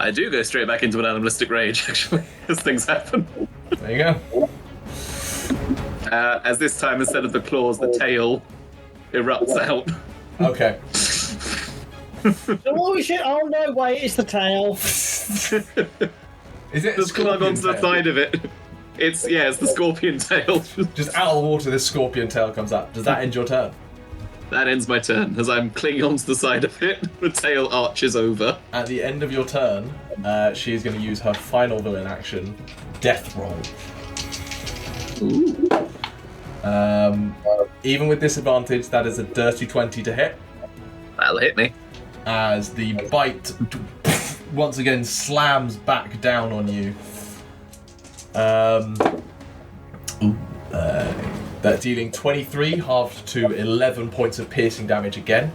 I do go straight back into an animalistic rage, actually, as things happen. There you go. As this time, instead of the claws, the tail erupts out. Okay. Oh shit! Oh no! Wait, it's the tail. Is it a Just clung onto the tail? side of it. It's the scorpion tail. Just out of the water, this scorpion tail comes up. Does that end your turn? That ends my turn. As I'm clinging onto the side of it, the tail arches over. At the end of your turn, she is going to use her final villain action, Death Roll. Ooh. Even with disadvantage, that is a dirty 20 to hit. That'll hit me. As the bite once again slams back down on you. That's dealing 23, halved to 11 points of piercing damage again.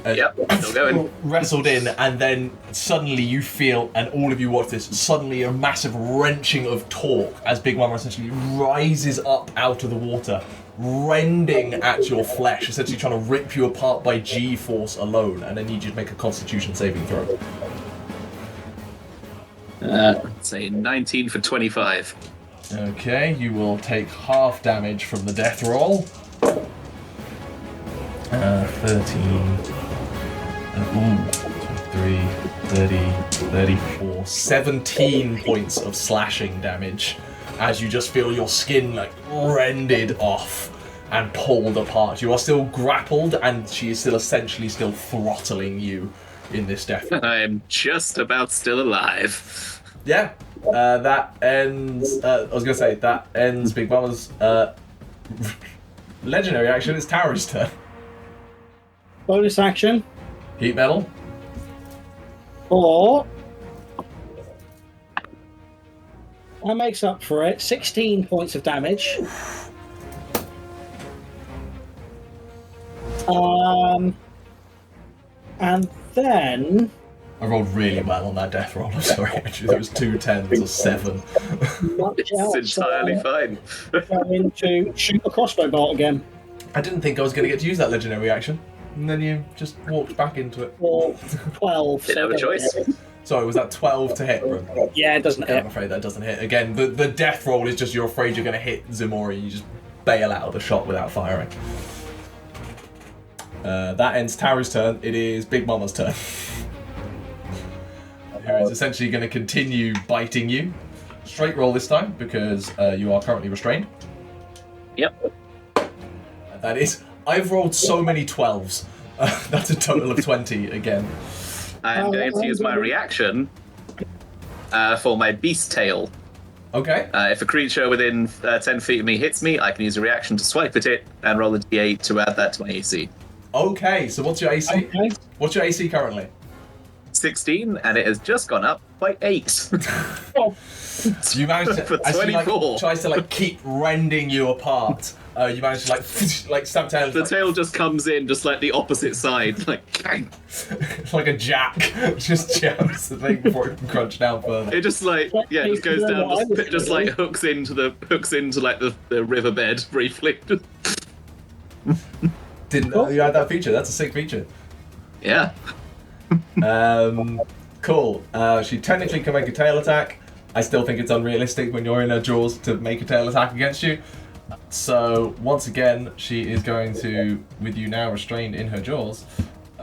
Yep, still going. Wrestled in, and then suddenly you feel, and all of you watch this, suddenly a massive wrenching of torque as Big Momma essentially rises up out of the water, rending at your flesh, essentially trying to rip you apart by G-force alone, and I need you to make a Constitution saving throw. Say 19 for 25. Okay, you will take half damage from the death roll. 13... 23, 30, 34, 17 points of slashing damage as you just feel your skin like rended off and pulled apart. You are still grappled, and she is still essentially still throttling you in this death. I am just about still alive. Yeah, that ends. That ends Big Momma's legendary action. It's Tauri's turn. Bonus action. Heat metal. Or that makes up for it. 16 points of damage. And then... I rolled really well on that death roll. I'm sorry, actually, there was 2 10s or 7. It's entirely fine. Going to shoot a crossbow bolt again. I didn't think I was going to get to use that legendary reaction. And then you just walked back into it. Or 12. Didn't have a choice. Sorry, was that 12 to hit, Rum? Yeah, it doesn't hit. I'm afraid that doesn't hit. Again, the death roll is just you're afraid you're going to hit Ximori and you just bail out of the shot without firing. That ends Tauri's turn. It is Big Momma's turn. Who is essentially going to continue biting you. Straight roll this time because you are currently restrained. Yep. That is... I've rolled so many 12s. That's a total of 20 again. I am going to use my reaction for my beast tail. Okay. If a creature within 10 feet of me hits me, I can use a reaction to swipe at it and roll a d8 to add that to my AC. Okay, so what's your AC? Okay. What's your AC currently? 16, and it has just gone up by 8. You managed to... For as he, 24. tries to, keep rending you apart, you managed to, stab tail. The tail just comes in just like the opposite side, like bang. Like a jack. Just jams the thing before it can crunch down further. It just just goes down, just hooks into the riverbed briefly. Didn't know you had that feature. That's a sick feature. Yeah. Cool. She technically can make a tail attack. I still think it's unrealistic when you're in her jaws to make a tail attack against you. So, once again, she is going to, with you now restrained in her jaws,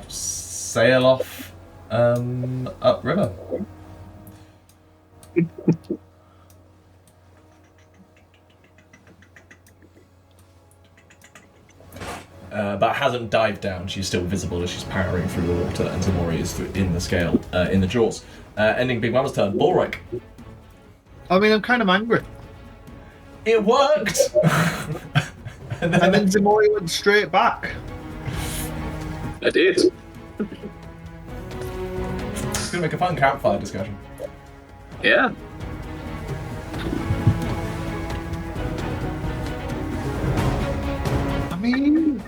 sail off upriver. But hasn't dived down. She's still visible as she's powering through the water, and Ximori is in the scale, in the jaws. Ending Big Momma's turn. Balrick. I mean, I'm kind of angry. It worked! And then Ximori went straight back. I did. It's gonna make a fun campfire discussion. Yeah. I mean...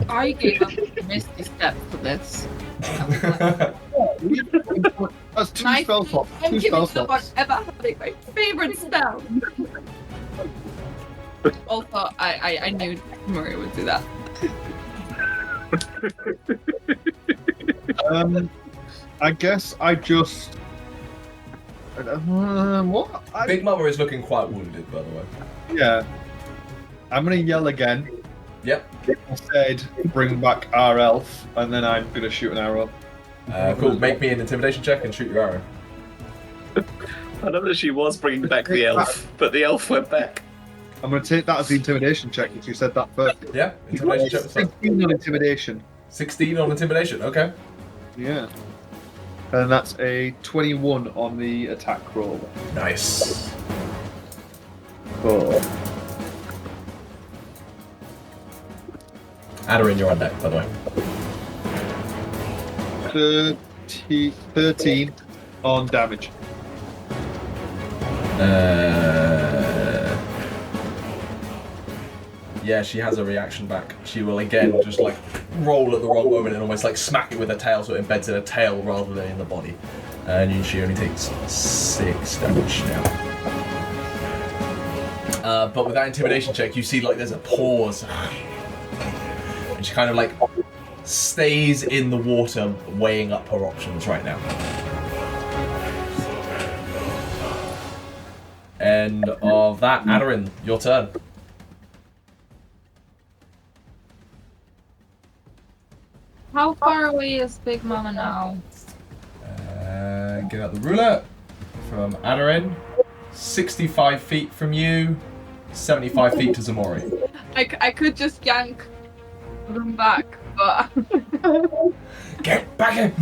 I gave up Misty Step for this. That's 2 spell slots. I'm 2 giving spell so much slots. ever having my favorite spell. Also, I knew Maria would do that. I guess I just... what? Big Momma is looking quite wounded, by the way. Yeah. I'm gonna yell again. Yep. I said, bring back our elf, and then I'm gonna shoot an arrow. Cool. Make me an intimidation check and shoot your arrow. I know that she was bringing back the elf, but the elf went back. I'm gonna take that as the intimidation check, if you said that first. Yeah, intimidation check. 16 on intimidation. 16 on intimidation, okay. Yeah. And that's a 21 on the attack roll. Nice. Cool. Aderyn, you're on deck, by the way. 13 on damage. Yeah, she has a reaction back. She will again just roll at the wrong moment and almost smack it with her tail so it embeds in her tail rather than in the body. And she only takes 6 damage now. But with that intimidation check, you see there's a pause. And she kind of stays in the water, weighing up her options right now. End of that. Aderyn, your turn. How far away is Big Momma now? Get out the ruler. From Aderyn. 65 feet from you. 75 feet to Ximori. I could just yank them back, but Get back in!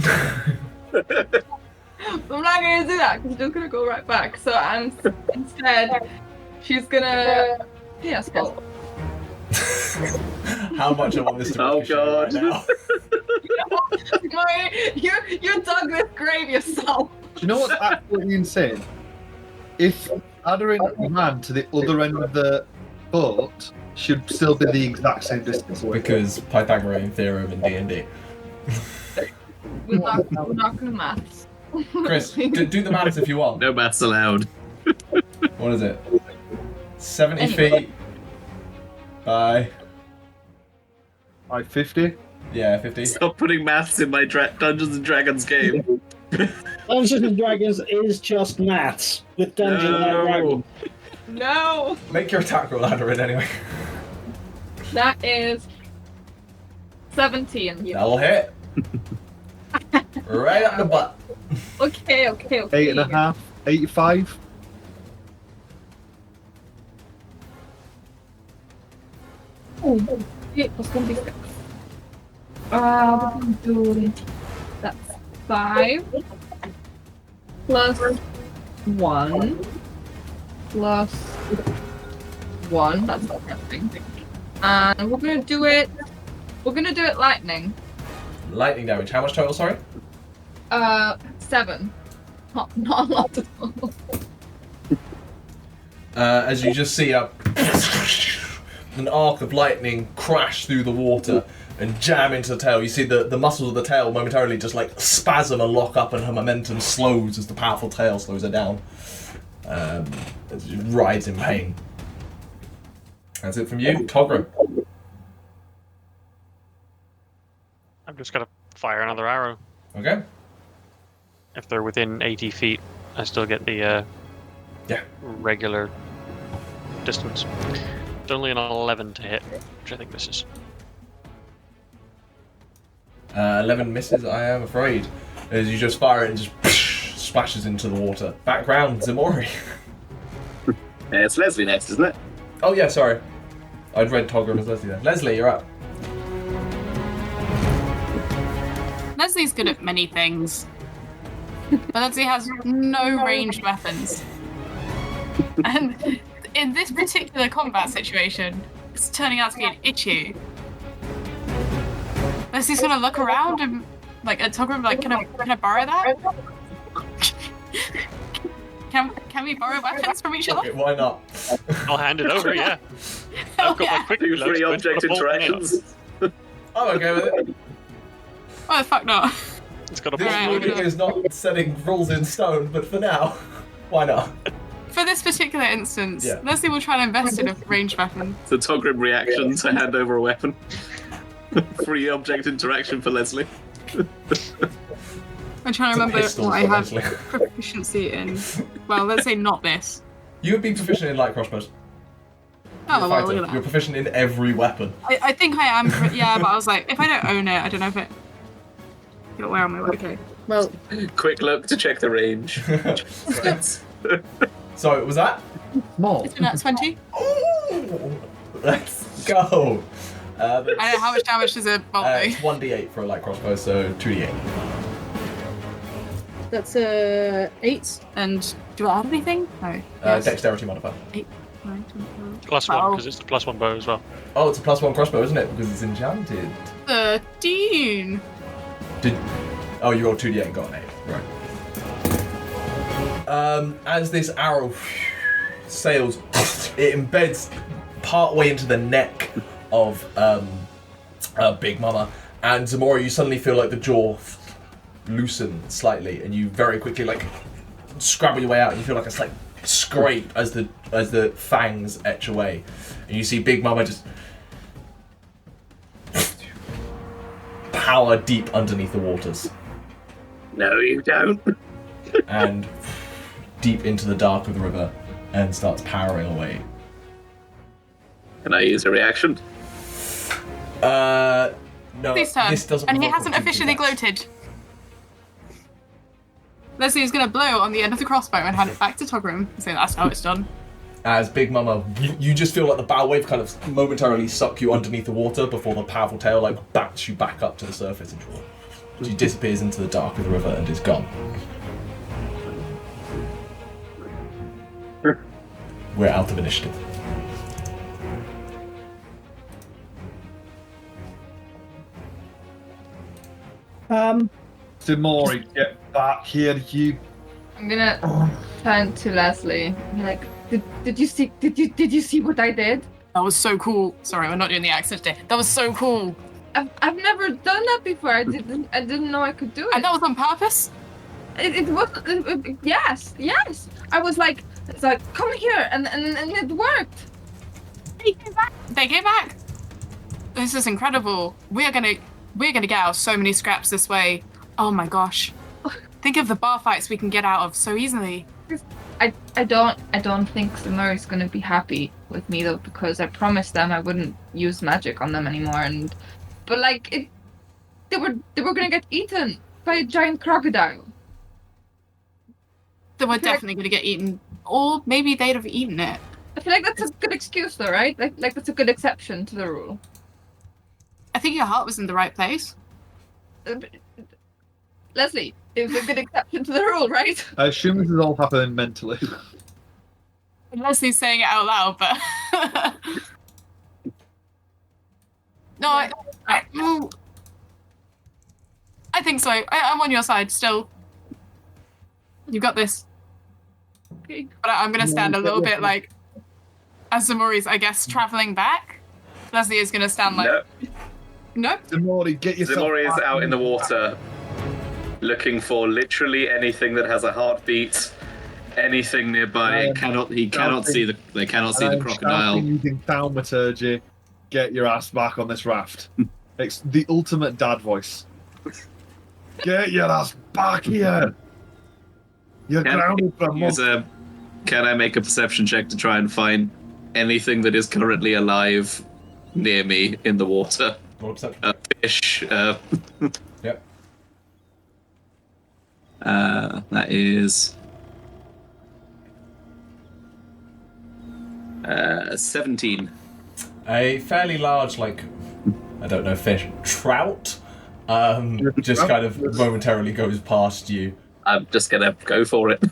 I'm not gonna do that because she's just gonna go right back. So instead, she's gonna spell. How much I want this to Oh, ricochet God. right now. You dug this grave yourself. Do you know what's absolutely insane? If Aderyn ran to the other end of the boat, should still be the exact same distance away. Because Pythagorean theorem in D&D. We're not gonna maths. Chris, do the maths if you want. No maths allowed. What is it? 70 feet by... By 50? Yeah, 50. Stop putting maths in my Dungeons and Dragons game. Dungeons and Dragons is just maths with Dungeons and Dragons. No! Make your attack roll, Aderyn, anyway. That is 17. That'll hit. Right up the butt. Okay. 8.5, 85. Oh, 8 plus 26. We're gonna do that's 5 plus 1 plus 1. That's not nothing. And we're gonna do it. We're gonna do it lightning. Lightning damage. How much total, sorry? 7. Not a lot at all. As you just see an arc of lightning crash through the water and jam into the tail. You see the muscles of the tail momentarily just like spasm and lock up, and her momentum slows as the powerful tail slows her down. As she rides in pain. That's it from you, Togrim. I'm just gonna fire another arrow. Okay. If they're within 80 feet, I still get the regular distance. It's only an 11 to hit, which I think misses. 11 misses, I am afraid. As you just fire it and just splashes into the water. Background, Ximori. It's Lesley next, isn't it? Oh yeah, sorry. I'd read Togrim as Lesley there. Lesley, you're up. Leslie's good at many things. But Lesley has no ranged weapons. And in this particular combat situation, it's turning out to be an issue. Leslie's gonna look around and like at Togrim, like, can I borrow that? Can we borrow weapons from each other? Okay, why not? I'll hand it over, yeah. I've got my quick Do reload, free so object it's got a bolt in it. interactions. I'm okay with it. Why the fuck not? It's got a This bolt. movie is not setting rules in stone, but for now, why not? For this particular instance, Yeah. Lesley will try and invest in a ranged weapon. The Togrim reaction to hand over a weapon. Free object interaction for Lesley. I'm trying to remember pistol what I for have Lesley. proficiency in. Well, let's say not this. You would be proficient in light crossbows. Oh, You're a well, fighter. look at You're that. proficient in every weapon. I think I am, yeah, but I was like, if I don't own it, I don't know if it... Where am I? Okay. Well, Quick look to check the range. So, was that? Small. it's been at 20. Ooh, let's go. I don't know how much damage does a bolt It's do. 1d8 for a light crossbow, so 2d8. That's 8. And do I have anything? No. Yes. Dexterity modifier. 8, 9, 10, +1, 12. because it's the +1 bow as well. Oh, it's a +1 crossbow, isn't it? Because it's enchanted. 13. Oh, you rolled 2d8 and got an 8. Right. As this arrow sails, it embeds partway into the neck of Big Momma, and Ximori, you suddenly feel like the jaw loosen slightly, and you very quickly like scrabble your way out, and you feel like a slight scrape as the fangs etch away, and you see Big Momma just power deep underneath the waters. No, you don't. And deep into the dark of the river, and starts powering away. Can I use a reaction? No, This turn. this doesn't. And he work hasn't on officially creatures. gloated. Leslie is going to blow on the end of the crossbow and hand it back to Togrim and say that's how it's done. As Big Momma, you just feel like the bow wave kind of momentarily suck you underneath the water before the powerful tail like bats you back up to the surface, and she disappears into the dark of the river and is gone. We're out of initiative. Ximori, get back here, you. I'm gonna turn to Lesley. I'm like, did you see what I did? That was so cool. Sorry, we're not doing the accent today. That was so cool. I've never done that before. I didn't know I could do it. And that was on purpose? It was yes. I was like, it's like, come here, and it worked. They came back. This is incredible. We're gonna get out of so many scraps this way. Oh my gosh. Think of the bar fights we can get out of so easily. I don't think Ximori's gonna be happy with me though, because I promised them I wouldn't use magic on them anymore, but like they were gonna get eaten by a giant crocodile. They were definitely gonna get eaten, or maybe they'd have eaten it. I feel like that's a good excuse though, right? Like that's a good exception to the rule. I think your heart was in the right place. Lesley, it was a good exception to the rule, right? I assume this is all happening mentally. Leslie's saying it out loud, but no, I think so. I'm on your side still. You got this. Okay. But I'm gonna stand a little bit like, as Ximori's, I guess, traveling back. Lesley is gonna stand like, nope. Ximori, get yourself. Ximori is back. out in the water, looking for literally anything that has a heartbeat, anything nearby. They cannot see the crocodile. Using thaumaturgy, get your ass back on this raft. It's the ultimate dad voice. Get your ass back here. You're grounded for a month. Can I make a perception check to try and find anything that is currently alive near me in the water? A fish. Yep. That is 17. A fairly large, like, I don't know, fish, trout, just kind of momentarily goes past you. I'm just gonna go for it.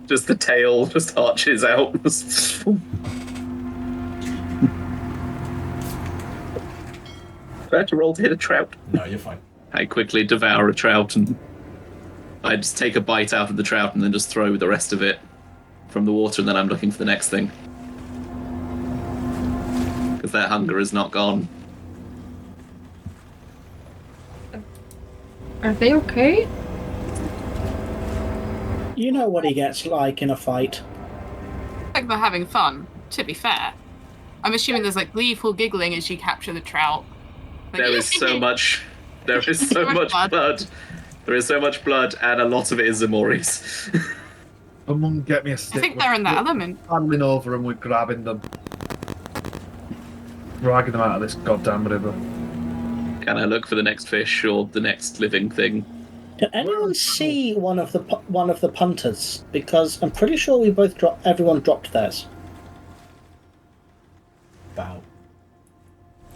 Just the tail just arches out. Do I have to roll to hit a trout? No, you're fine. I quickly devour a trout and I just take a bite out of the trout and then just throw the rest of it from the water, and then I'm looking for the next thing. Because that hunger is not gone. Are they okay? You know what he gets like in a fight. Like they're having fun, to be fair. I'm assuming there's like gleeful giggling as you capture the trout. Like, There is so much blood. There is so much blood, and a lot of it is Ximori's. Someone get me a stick. I think they're in that element. Handing over and we're grabbing them. Dragging them out of this goddamn river. Can I look for the next fish or the next living thing? Can anyone see one of the punters? Because I'm pretty sure we both everyone dropped theirs. About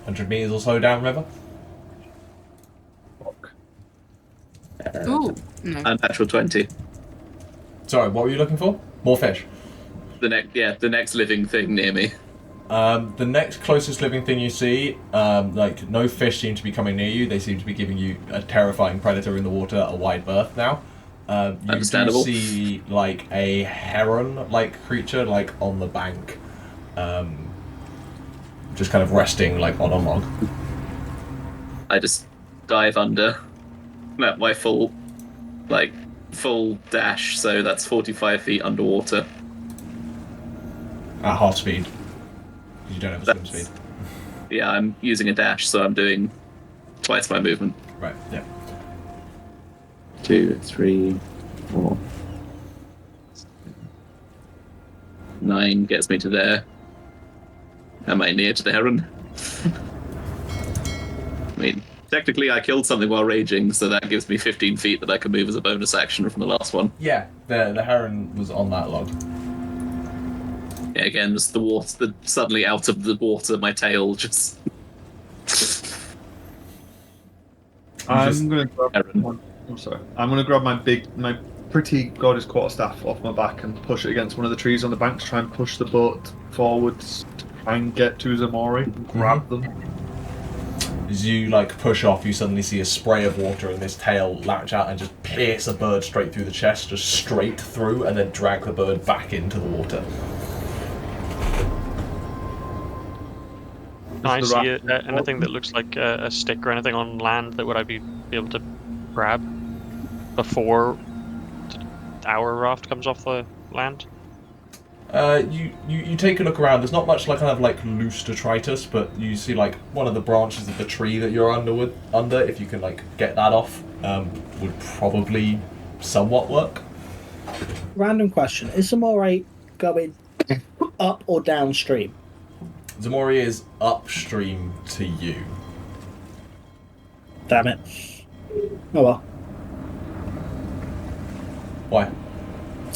100 meters or so downriver. Ooh, no. Unnatural 20. Sorry, what were you looking for? More fish. The next living thing near me. The next closest living thing you see, like, no fish seem to be coming near you. They seem to be giving you a terrifying predator in the water a wide berth now. You Understandable. do see, like, a heron-like creature, like, on the bank. Just kind of resting, like, on a log. I just dive under at my full dash, so that's 45 feet underwater. At half speed. You don't have a swim speed. Yeah, I'm using a dash, so I'm doing twice my movement. Right, yeah. 2, 3, 4. 9 gets me to there. Am I near to the heron? I mean, technically I killed something while raging, so that gives me 15 feet that I can move as a bonus action from the last one. Yeah, the heron was on that log. Yeah, again, just the water, suddenly out of the water, my tail just... I'm gonna grab my pretty gorgeous quarterstaff off my back and push it against one of the trees on the bank to try and push the boat forwards to try and get to Ximori and grab them. As you like push off, you suddenly see a spray of water and this tail latch out and just pierce a bird straight through the chest, just straight through, and then drag the bird back into the water. Can I see anything that looks like a stick or anything on land that would I be able to grab before our raft comes off the land? You take a look around. There's not much like kind of like loose detritus, but you see like one of the branches of the tree that you're under. If you can like get that off, would probably somewhat work. Random question: is Ximori going up or downstream? Ximori is upstream to you. Damn it! Oh well. Why?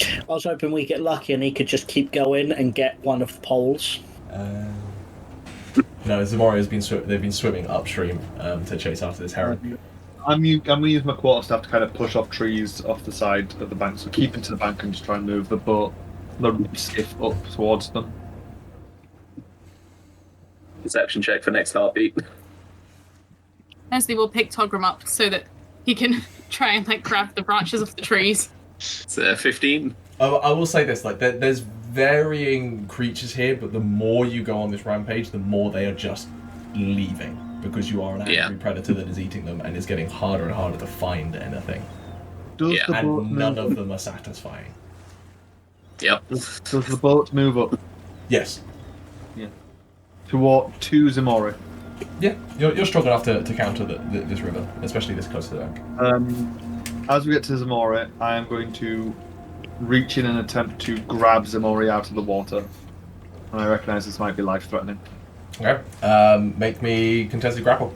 I was hoping we get lucky and he could just keep going and get one of the poles. No, Ximori has been swimming upstream to chase after this heron. I'm going to use my quarterstaff to kind of push off trees off the side of the bank, so keep into the bank and just try and move the skiff up towards them. Perception check for next heartbeat. Lesley will pick Togrim up so that he can try and like grab the branches of the trees. It's 15. I will say this: like, there's varying creatures here, but the more you go on this rampage, the more they are just leaving because you are an angry predator that is eating them, and it's getting harder and harder to find anything. And none of them are satisfying. Yep. Does the boat move up? Yes. Yeah. To Ximori. Yeah, you're strong enough to counter this river, especially this close to the bank. As we get to Ximori, I am going to reach in and attempt to grab Ximori out of the water. And I recognise this might be life-threatening. Okay. Make me contested grapple.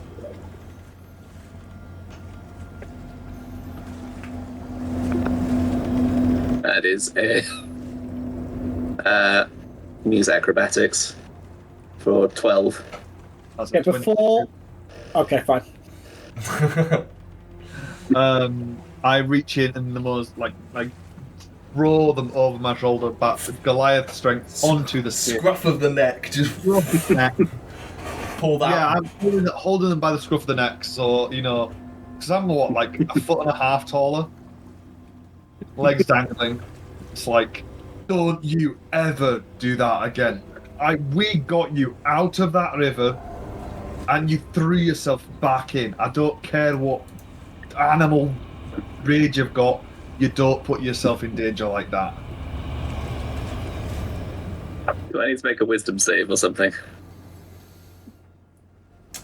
That is a... use acrobatics for 12. Okay, before... Okay, fine. I reach in and the most like throw them over my shoulder back with Goliath strength onto the skiff. Scruff of the neck, just pull that. Yeah, I'm holding them by the scruff of the neck, so because I'm like a foot and a half taller, legs dangling. It's like, don't you ever do that again. We got you out of that river, and you threw yourself back in. I don't care what animal rage you've got, you don't put yourself in danger like that. Do I need to make a wisdom save or something?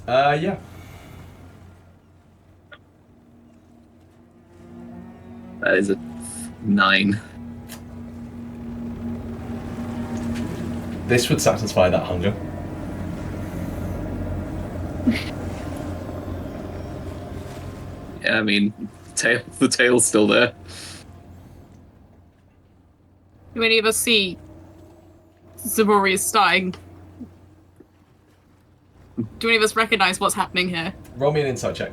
Yeah. That is a 9. This would satisfy that hunger. Yeah, I mean, the tail's still there. Do any of us see Ximori is starting? Do any of us recognize what's happening here? Roll me an insight check.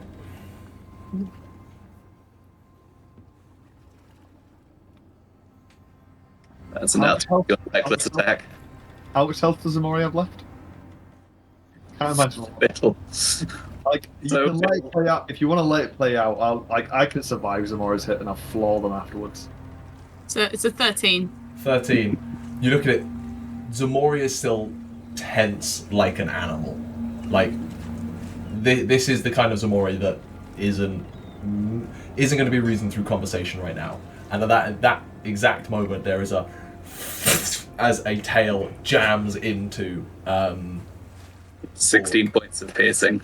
That's enough. Your reckless attack. How much health does Ximori have left? Can't imagine. Little. Like, you can let it play out. If you want to let it play out, I can survive Ximori's hit and I'll floor them afterwards. So it's a 13. 13. You look at it. Ximori is still tense like an animal. Like, this is the kind of Ximori that isn't going to be reasoned through conversation right now. And at that exact moment, there is a as a tail jams into 16 points of piercing.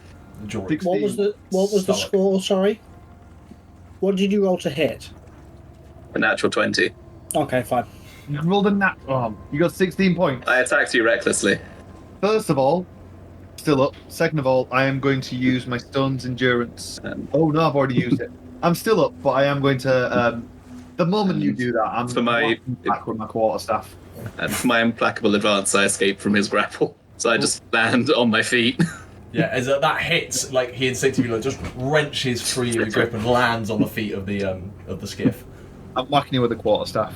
What was the score? Sorry. What did you roll to hit? A natural 20. Okay, fine. You rolled a nat. You got 16 points. I attacked you recklessly. First of all, still up. Second of all, I am going to use my stone's endurance. Oh no, I've already used it. I'm still up, but I am going to. The moment you do that, I'm back with my quarterstaff. And for my implacable advance, I escape from his grapple. So I just land on my feet. Yeah, as that hits, like he instinctively just wrenches free of your grip and lands on the feet of the skiff. I'm whacking you with a quarterstaff.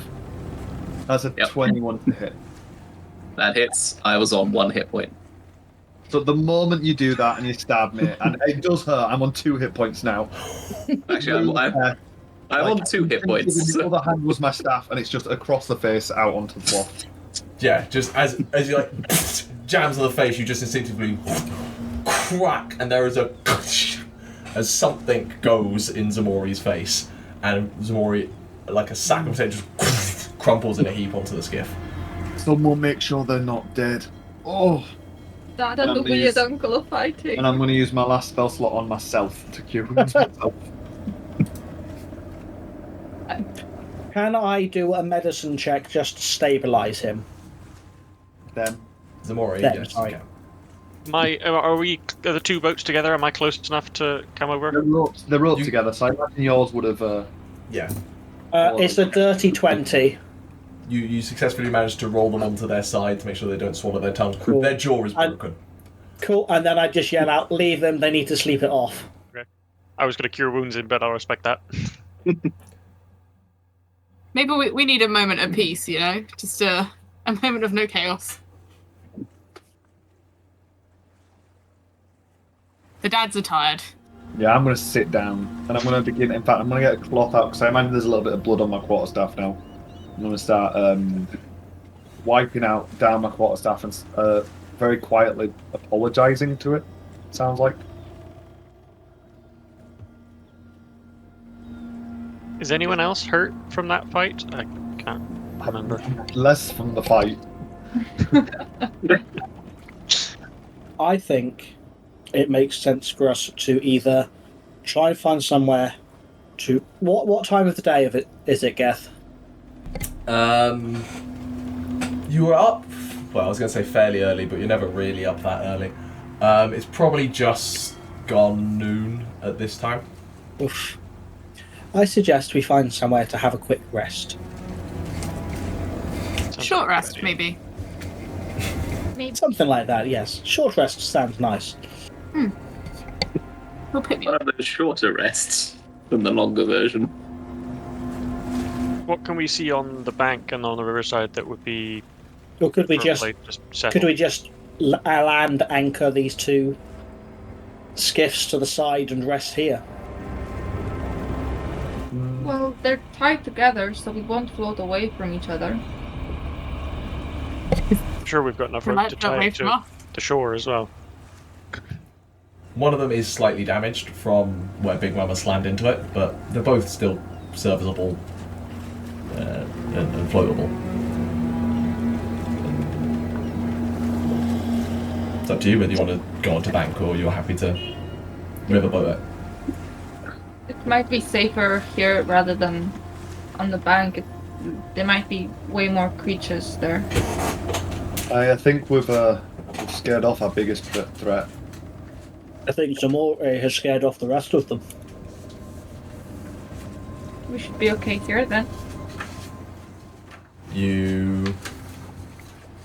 That's a 21 to hit. That hits. I was on 1 hit point. So the moment you do that and you stab me, and it does hurt, I'm on 2 hit points now. Actually, I'm on 2 hit points. The other hand was my staff, and it's just across the face, out onto the floor. Yeah, just as you like jams on the face, you just instinctively crack, and there is a as something goes in Ximori's face, and Ximori, like a sack of potatoes, just crumples in a heap onto the skiff. Someone make sure they're not dead. Oh. Dad and the weird uncle are fighting. And I'm going to use my last spell slot on myself to cure myself. Can I do a medicine check just to stabilize him? Them. Ximori, Them, yes, sorry. you can. Are the 2 boats together? Am I close enough to come over? They're roped together, so I imagine yours would have... Yeah. It's a dirty 20. You successfully managed to roll them onto their side to make sure they don't swallow their tongue. Cool. Their jaw is broken. Cool, and then I just yell out, leave them, they need to sleep it off. Okay. I was going to cure wounds in bed, I'll respect that. Maybe we need a moment of peace, you know? Just a moment of no chaos. The dads are tired. Yeah, I'm going to sit down, and I'm going to begin... In fact, I'm going to get a cloth out, because I imagine there's a little bit of blood on my quarterstaff now. I'm going to start wiping down my quarterstaff and very quietly apologising to it, sounds like. Is anyone else hurt from that fight? I can't remember. Less from the fight. I think it makes sense for us to either try and find somewhere to... What time of the day is it, Geth? You were up, well, I was going to say fairly early, but you're never really up that early. It's probably just gone noon at this time. Oof. I suggest we find somewhere to have a quick rest. Short rest, maybe. Something like that, yes. Short rest sounds nice. We'll pick me One up. of those shorter rests than the longer version. What can we see on the bank and on the riverside that would be... Or could we just land anchor these 2 skiffs to the side and rest here? Well, they're tied together, so we won't float away from each other. I'm sure we've got enough rope to tie it to the shore as well. One of them is slightly damaged from where Big Momma slammed into it, but they're both still serviceable and floatable. It's up to you whether you want to go onto bank or you're happy to riverboat it. It might be safer here rather than on the bank. There might be way more creatures there. I think we've scared off our biggest threat. I think Ximori has scared off the rest of them. We should be okay here then. You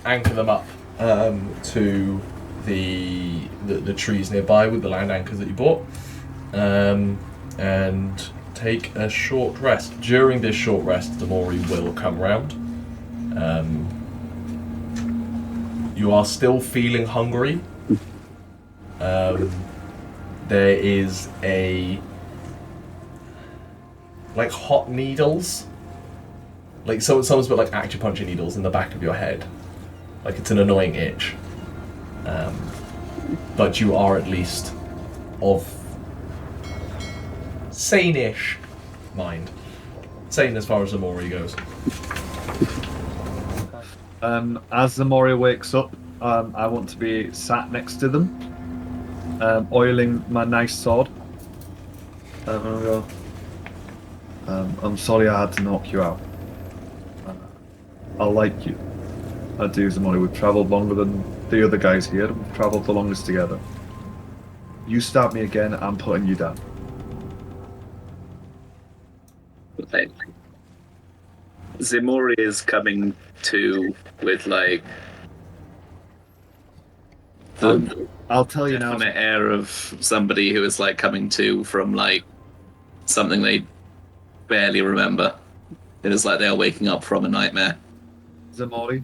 anchor them up to the trees nearby with the land anchors that you bought, and take a short rest. During this short rest, Ximori will come round. You are still feeling hungry. There is like hot needles. Like someone's put like acupuncture needles in the back of your head. Like it's an annoying itch. But you are at least of sane-ish mind. Sane as far as Ximori goes. As Ximori wakes up, I want to be sat next to them, oiling my nice sword. And I'll go, I'm sorry I had to knock you out. I like you. I do, Ximori. We've travelled longer than the other guys here. We've travelled the longest together. You stab me again, I'm putting you down. Ximori is coming to with like the I'll tell you now. definite air of somebody who is like coming to from like something they barely remember. It is like they're waking up from a nightmare. Ximori,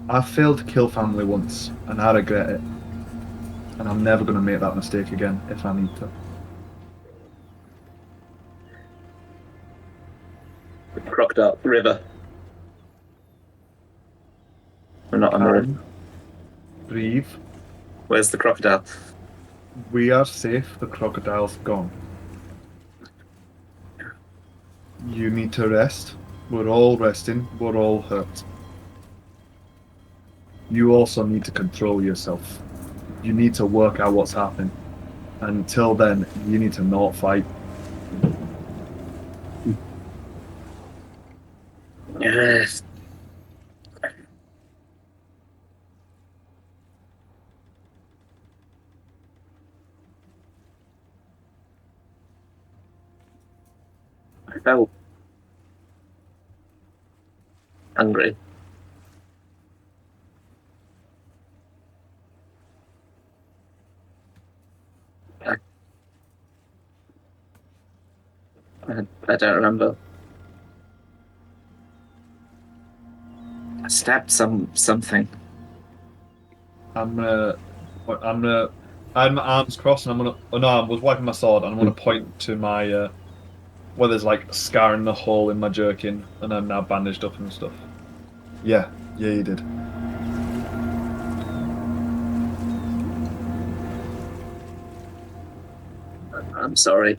I failed to kill family once, and I regret it. And I'm never going to make that mistake again if I need to. Crocodile river. We're not on the river. Breathe. Where's the crocodile? We are safe. The crocodile's gone. You need to rest. We're all resting. We're all hurt. You also need to control yourself. You need to work out what's happening. Until then, you need to not fight. Yes. I felt hungry. I don't remember. I stabbed something. I had my arms crossed and I was wiping my sword and I'm gonna point to my where there's like a scar in the hole in my jerkin and I'm now bandaged up and stuff. Yeah, you did. I'm sorry.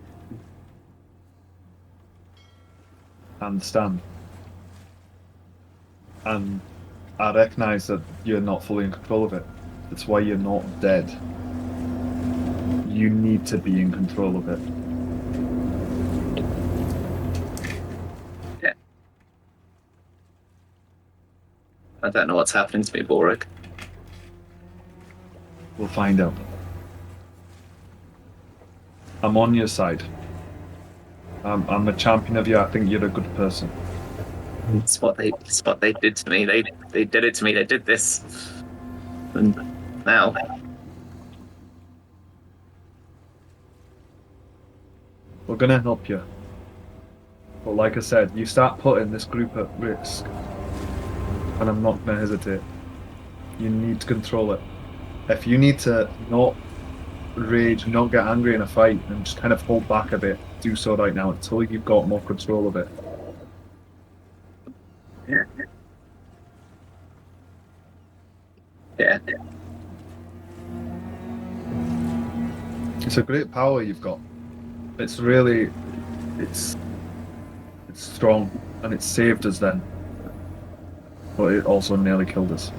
I understand. And I recognise that you're not fully in control of it. That's why you're not dead. You need to be in control of it. Yeah. I don't know what's happening to me, Balrick. We'll find out. I'm on your side. I'm a champion of you. I think you're a good person. It's what they did to me. They did it to me. They did this. And now We're gonna help you. But like I said, you start putting this group at risk. And I'm not gonna hesitate. You need to control it. If you need to not rage, not get angry in a fight, and just kind of hold back a bit, do so right now until you've got more control of it. Yeah. Yeah. It's a great power you've got. It's really, it's strong, and it saved us then. But it also nearly killed us.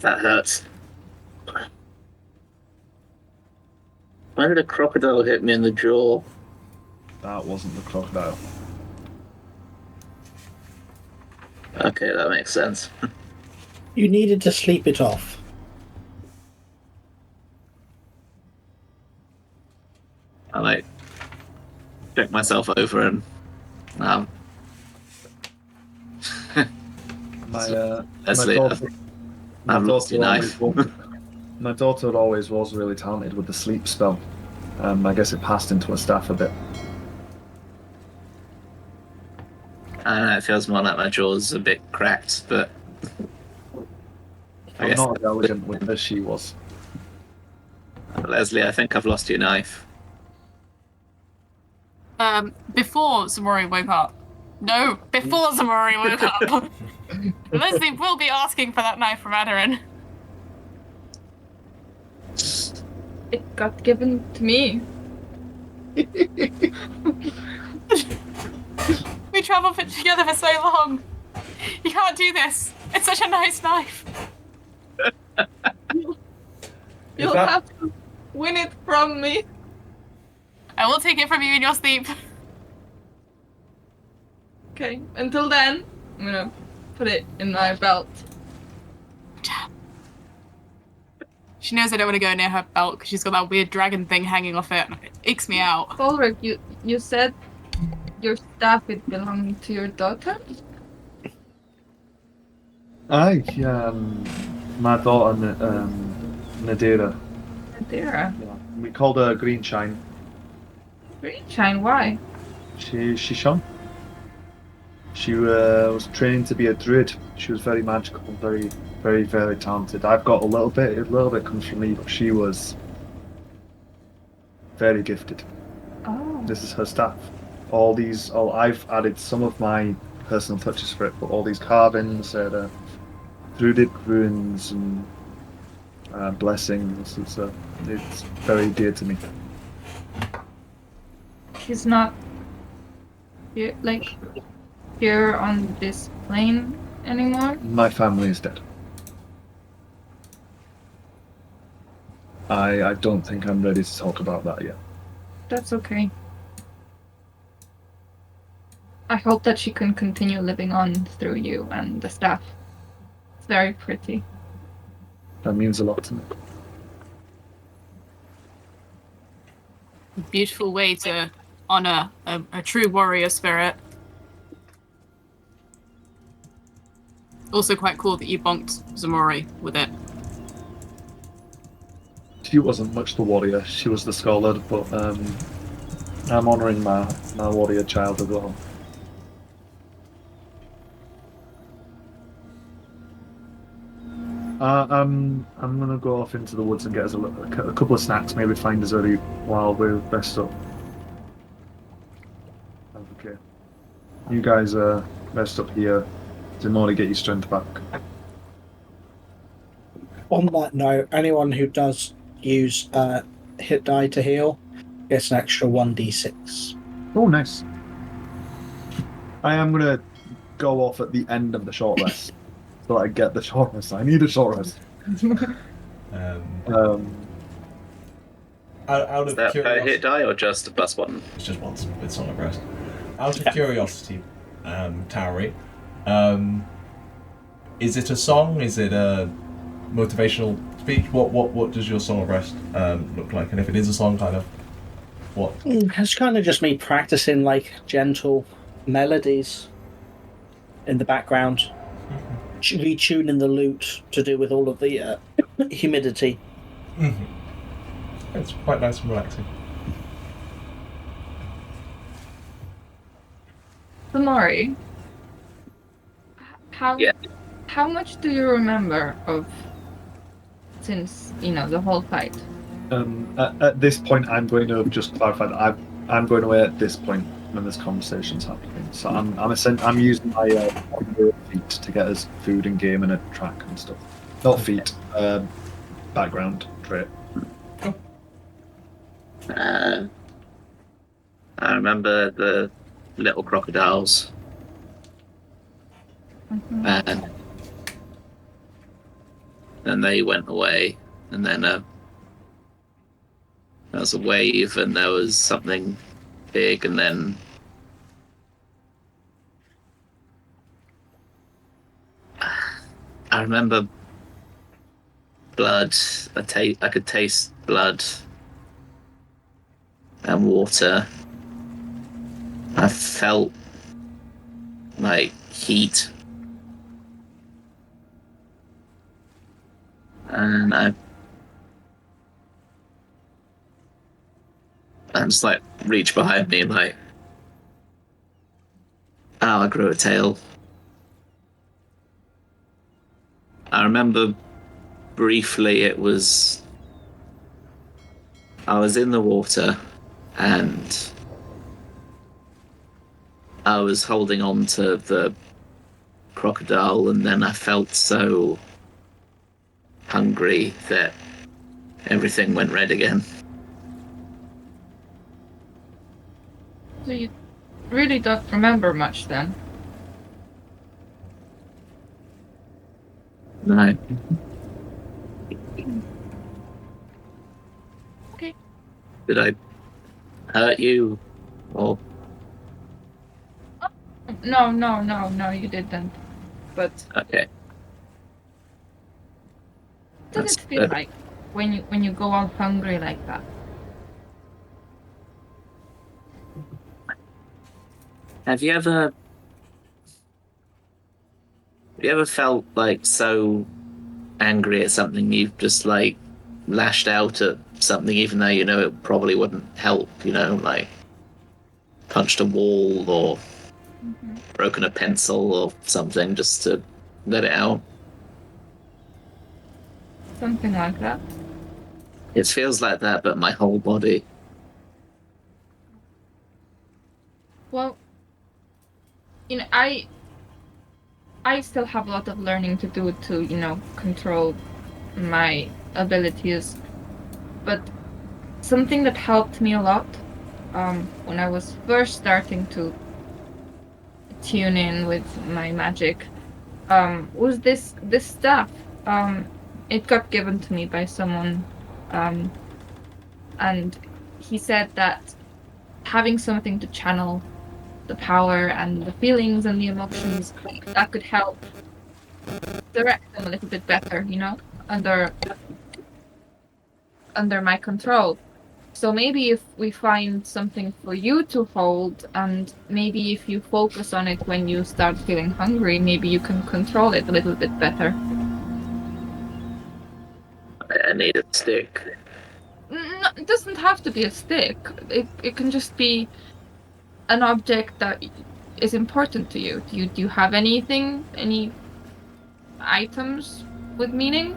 That hurts. Why did a crocodile hit me in the jaw? That wasn't the crocodile. Okay, that makes sense. You needed to sleep it off. I like check myself over and Lesley, I've lost your knife. My daughter always was really talented with the sleep spell. I guess it passed into her staff a bit. I don't know, it feels more like my jaw's a bit cracked, but I'm not as elegant with as she was. Lesley, I think I've lost your knife. Before Ximori woke up. No, before Ximori woke up. Lesley will be asking for that knife from Aderyn. It got given to me. We traveled together for so long. You can't do this. It's such a nice knife. You'll have to win it from me. I will take it from you in your sleep. Okay, until then, I'm gonna put it in my belt. She knows I don't want to go near her belt because she's got that weird dragon thing hanging off it. It icks me out. Balrick, you said your staff it belonged to your daughter? Aye, my daughter, Nadira. Nadira? Yeah. We called her Green Shine. Green Shine, why? She's shone. She was training to be a druid. She was very magical, very, very, very talented. I've got a little bit comes from me, but she was very gifted. Oh. This is her staff. I've added some of my personal touches for it, but all these carvings, druidic runes and blessings, it's very dear to me. She's not here on this plane anymore? My family is dead. I don't think I'm ready to talk about that yet. That's okay. I hope that she can continue living on through you and the staff. It's very pretty. That means a lot to me. Beautiful way to honor a true warrior spirit. Also quite cool that you bonked Ximori with it. She wasn't much the warrior, she was the scholar, but I'm honouring my warrior child as well. I'm gonna go off into the woods and get us a couple of snacks, maybe find us early while we're rest up. Okay. You guys rest up here. Ximori, get your strength back. On that note, anyone who does use hit die to heal gets an extra 1d6. Oh, nice. I am gonna go off at the end of the short rest so that I get the short rest. I need a short rest. Out Is of that per curiosity, hit die or just a +1? it's just once with Song of Rest. Out of curiosity, Tauri, is it a song? Is it a motivational speech? What does your Song of Rest look like? And if it is a song, kind of what? It's kind of just me practicing like gentle melodies in the background, retuning the lute to do with all of the humidity. Mm-hmm. It's quite nice and relaxing. Ximori, Yeah. how much do you remember of since the whole fight? At this point, I'm going to just clarify that I'm going away at this point when this conversation's happening. So I'm using my feet to get us food and game and a track and stuff. Not feet, background trait. I remember the little crocodiles. Mm-hmm. And then they went away, and then there was a wave, and there was something big, and then I remember blood. I could taste blood and water. I felt like heat. And I just like reach behind me and like, I grew a tail. I remember briefly I was in the water and I was holding on to the crocodile, and then I felt so hungry that everything went red again. So you really don't remember much then? No. Okay. Did I hurt you? Or No, you didn't. But okay. what does it feel like when you go out hungry like that? Have you ever felt like so angry at something you've just like lashed out at something even though you know it probably wouldn't help, like punched a wall or broken a pencil or something just to let it out. Something like that. It feels like that, but my whole body. Well, I still have a lot of learning to do to, control my abilities. But something that helped me a lot when I was first starting to tune in with my magic was this staff. It got given to me by someone, and he said that having something to channel the power and the feelings and the emotions, that could help direct them a little bit better, under my control. So maybe if we find something for you to hold, and maybe if you focus on it when you start feeling hungry, maybe you can control it a little bit better. I need a stick. No, it doesn't have to be a stick. It can just be an object that is important to you. Do you have any items with meaning?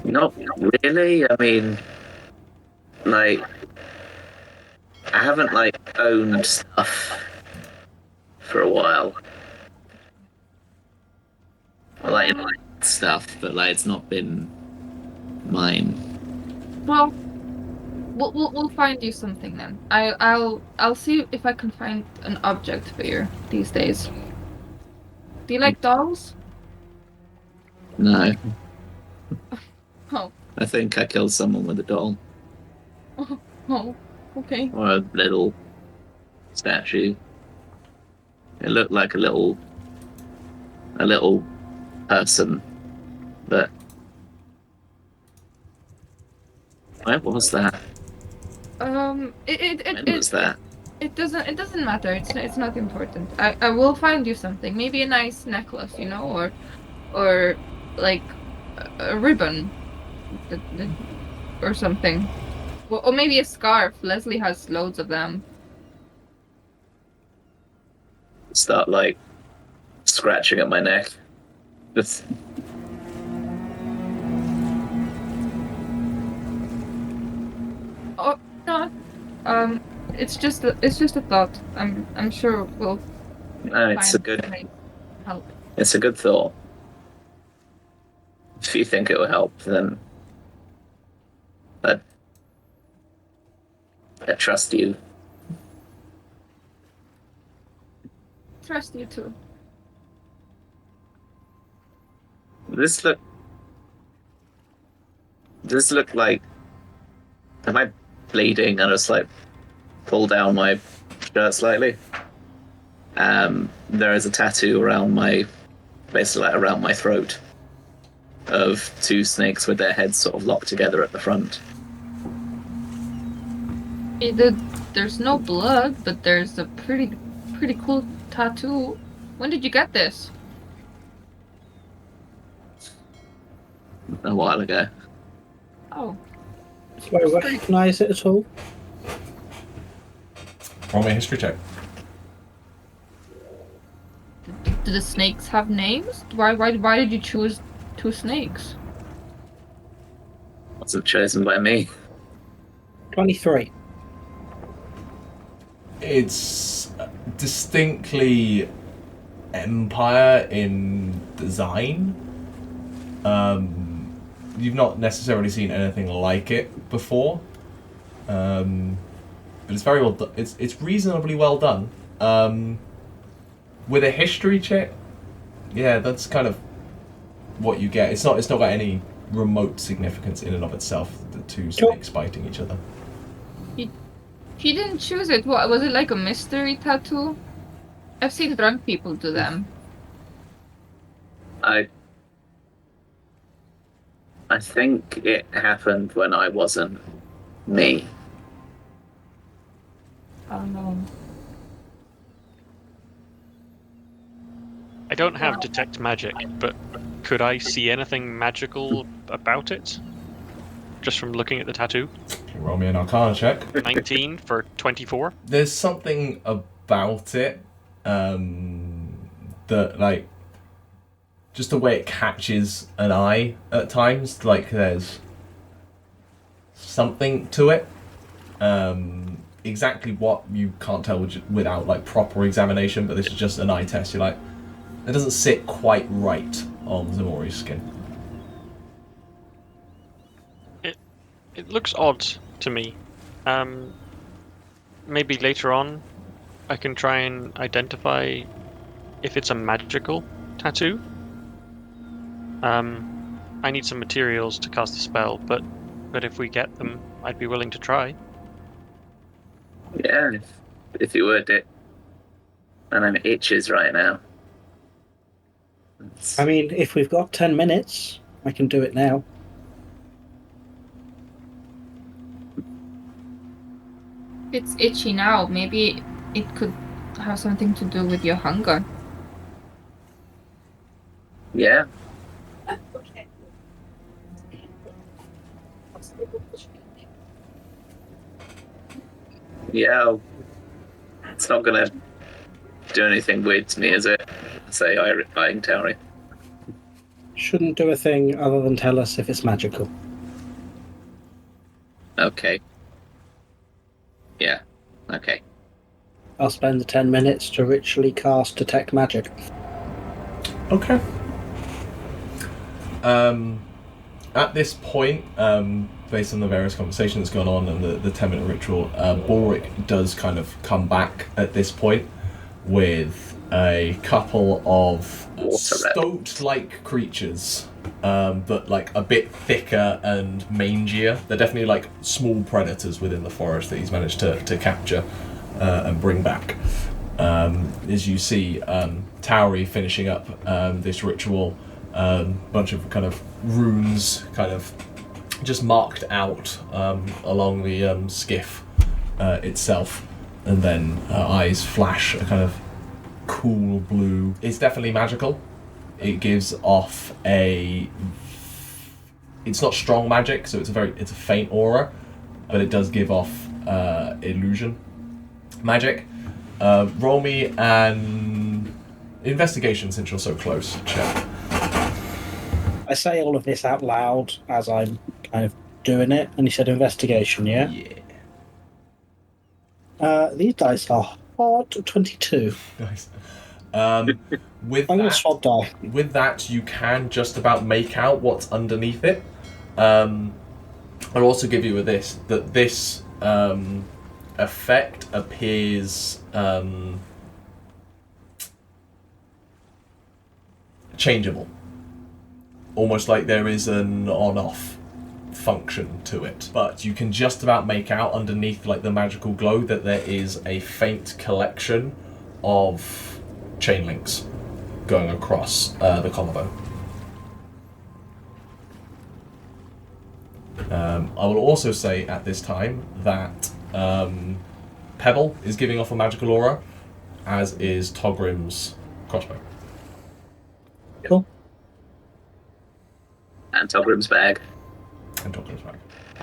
Not really. I mean, I haven't owned stuff for a while. I like stuff, but it's not been mine. Well, we'll find you something then. I'll see if I can find an object for you these days. Do you like dolls? No. Oh. I think I killed someone with a doll. Oh, okay. Or a little statue. It looked like a little person, but where was that? When was that? It doesn't matter. It's not important. I will find you something. Maybe a nice necklace, or like a ribbon, or something. Or maybe a scarf. Lesley has loads of them. Start scratching at my neck. Just Oh no. It's just a thought. I'm sure we'll no, it's a find good something to help. it's a good thought. If you think it will help, then I trust you. Trust you too. Does this look like? Am I bleeding? And just pull down my shirt slightly. There is a tattoo around basically around my throat, of two snakes with their heads sort of locked together at the front. There's no blood, but there's a pretty cool tattoo. When did you get this? A while ago. Oh. Do I recognise it at all? Roll me a history check. Do the snakes have names? Why did you choose two snakes? Wasn't chosen by me. 23. It's distinctly Empire in design. You've not necessarily seen anything like it before, but it's very well done. It's reasonably well done. With a history check, yeah, that's kind of what you get. It's not got any remote significance in and of itself. The two snakes biting each other. He didn't choose it. What was it, like a mystery tattoo? I've seen drunk people do them. I think it happened when I wasn't me. Oh no. I don't have detect magic, but could I see anything magical about it? Just from looking at the tattoo? Roll me an Arcana check. 19 for 24. There's something about it that, like, just the way it catches an eye at times, like, there's something to it. Exactly what you can't tell without, like, proper examination, but this is just an eye test. You're like, it doesn't sit quite right on Ximori's skin. It looks odd to me. Maybe later on I can try and identify if it's a magical tattoo. I need some materials to cast the spell, but if we get them, I'd be willing to try. Yeah, if you would, it. And I'm itches right now. I mean, if we've got 10 minutes, I can do it now. It's itchy now. Maybe it could have something to do with your hunger. Yeah. Yeah. It's not gonna do anything weird to me, is it? Say buying Tauri. Shouldn't do a thing other than tell us if it's magical. Okay. Yeah. Okay. I'll spend the 10 minutes to ritually cast Detect Magic. Okay. At this point, based on the various conversations that's gone on and the 10-minute ritual, Balrick does kind of come back at this point with a couple of stoat-like creatures, but like a bit thicker and mangier. They're definitely like small predators within the forest that he's managed to capture and bring back. As you see Tauri finishing up this ritual, bunch of kind of runes kind of just marked out along the skiff itself, and then her eyes flash a kind of cool blue. It's definitely magical. It gives off it's not strong magic, so it's a faint aura, but it does give off illusion magic. Roll me an investigation since you're so close, check. I say all of this out loud as I'm kind of doing it, and you said investigation, yeah? Yeah. These dice are hard 22. Nice. I'm going to swap die. With that, you can just about make out what's underneath it. I'll also give you this effect appears changeable. Almost like there is an on-off function to it. But you can just about make out underneath like the magical glow that there is a faint collection of chain links going across the collarbone. I will also say at this time that Pebble is giving off a magical aura, as is Togrim's crossbow. Cool. And Togrim's bag.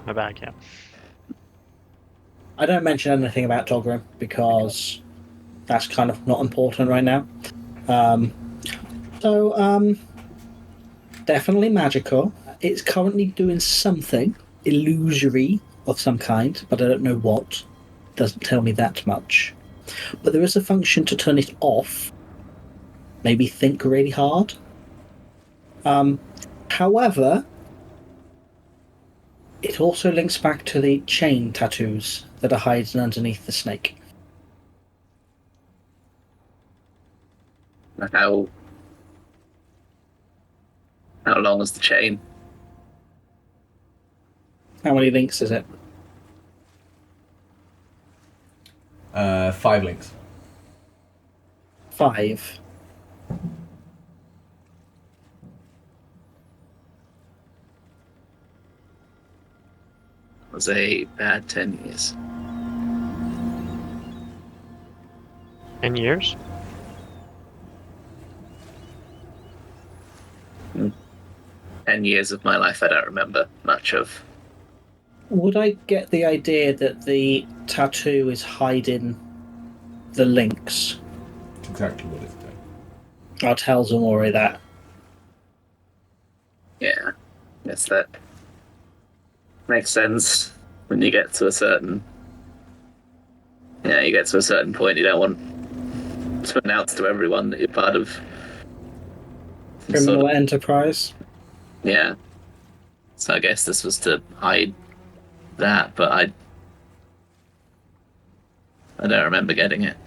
My bag, yeah. I don't mention anything about Togrim because that's kind of not important right now. Definitely magical. It's currently doing something illusory of some kind, but I don't know what. Doesn't tell me that much. But there is a function to turn it off. Maybe think really hard. However, it also links back to the chain tattoos that are hiding underneath the snake. How long is the chain? How many links is it? 5 links. 5. It was a bad 10 years. 10 years? 10 years of my life I don't remember much of. Would I get the idea that the tattoo is hiding the links? That's exactly what it's doing. I'll tell Ximori that. Yeah, guess that makes sense. When you get to a certain, you get to a certain point, you don't want to announce to everyone that you're part of some Criminal sort of, enterprise? yeah. So I guess this was to hide that, but I don't remember getting it.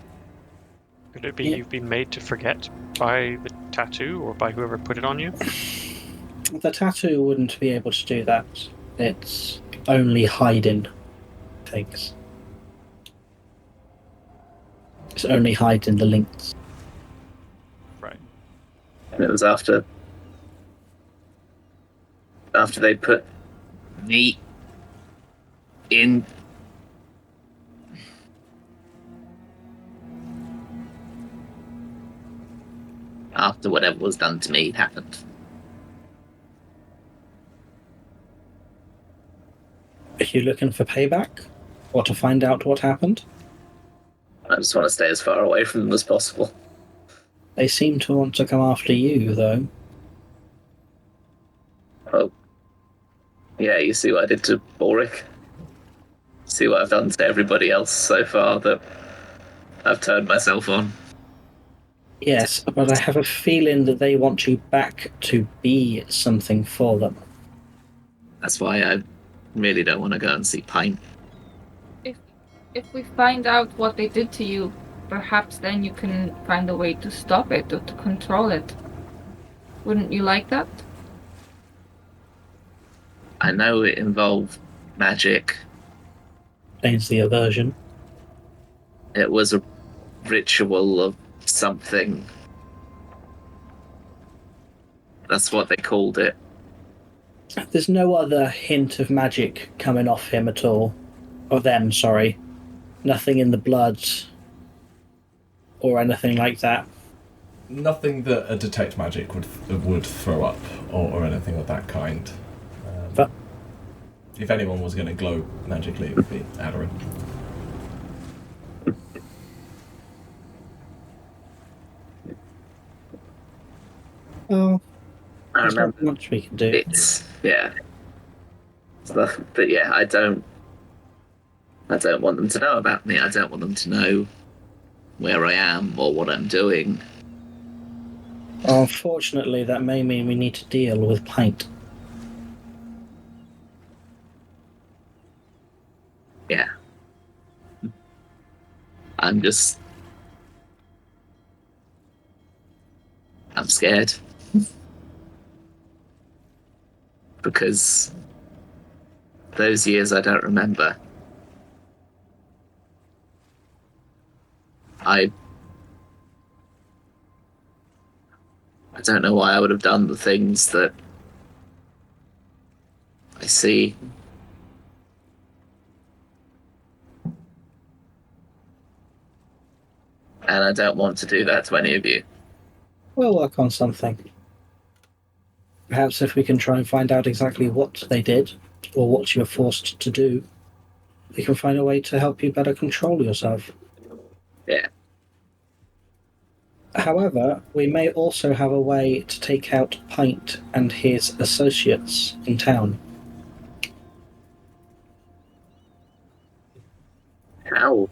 Could it be you've been made to forget by the tattoo or by whoever put it on you? The tattoo wouldn't be able to do that. It's only hiding things. It's only hiding the links. Right. And it was after they put me in. After whatever was done to me happened. Are you looking for payback? Or to find out what happened? I just want to stay as far away from them as possible. They seem to want to come after you, though. Oh. Yeah, you see what I did to Balrick? See what I've done to everybody else so far that I've turned myself on. Yes, but I have a feeling that they want you back to be something for them. That's why I really don't want to go and see Pine. If we find out what they did to you, perhaps then you can find a way to stop it or to control it. Wouldn't you like that? I know it involved magic. Aids the aversion. It was a ritual of something. That's what they called it. There's no other hint of magic coming off him at all. Or them, sorry. Nothing in the blood. Or anything like that. Nothing that a detect magic would throw up, or anything of that kind. But if anyone was going to glow magically, it would be Aderyn. oh, I there's remember not much we can do. it's stuff, but yeah, I don't want them to know about me. I don't want them to know where I am or what I'm doing. Unfortunately, that may mean we need to deal with Pint. Yeah. I'm scared. Because those years I don't remember. I don't know why I would have done the things that I see. And I don't want to do that to any of you. We'll work on something. Perhaps if we can try and find out exactly what they did, or what you were forced to do, we can find a way to help you better control yourself. Yeah. However, we may also have a way to take out Pint and his associates in town. How?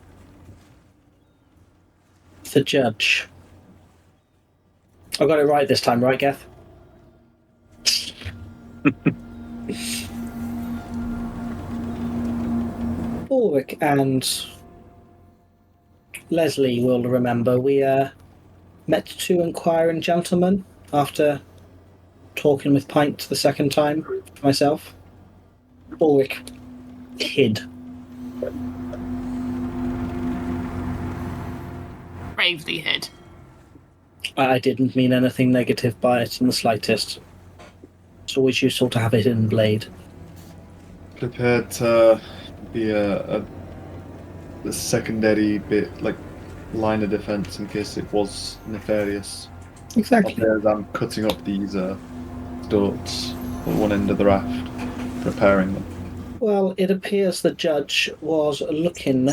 The judge. I got it right this time, right, Geth? Balrick and Lesley will remember we met two inquiring gentlemen after talking with Pint the second time for myself. Balrick hid. Bravely hid. I didn't mean anything negative by it in the slightest. It's always useful to have a hidden blade. Prepared to be a secondary bit, like line of defense in case it was nefarious. Exactly. As I'm cutting up these stilts at one end of the raft, preparing them. Well, it appears the judge was looking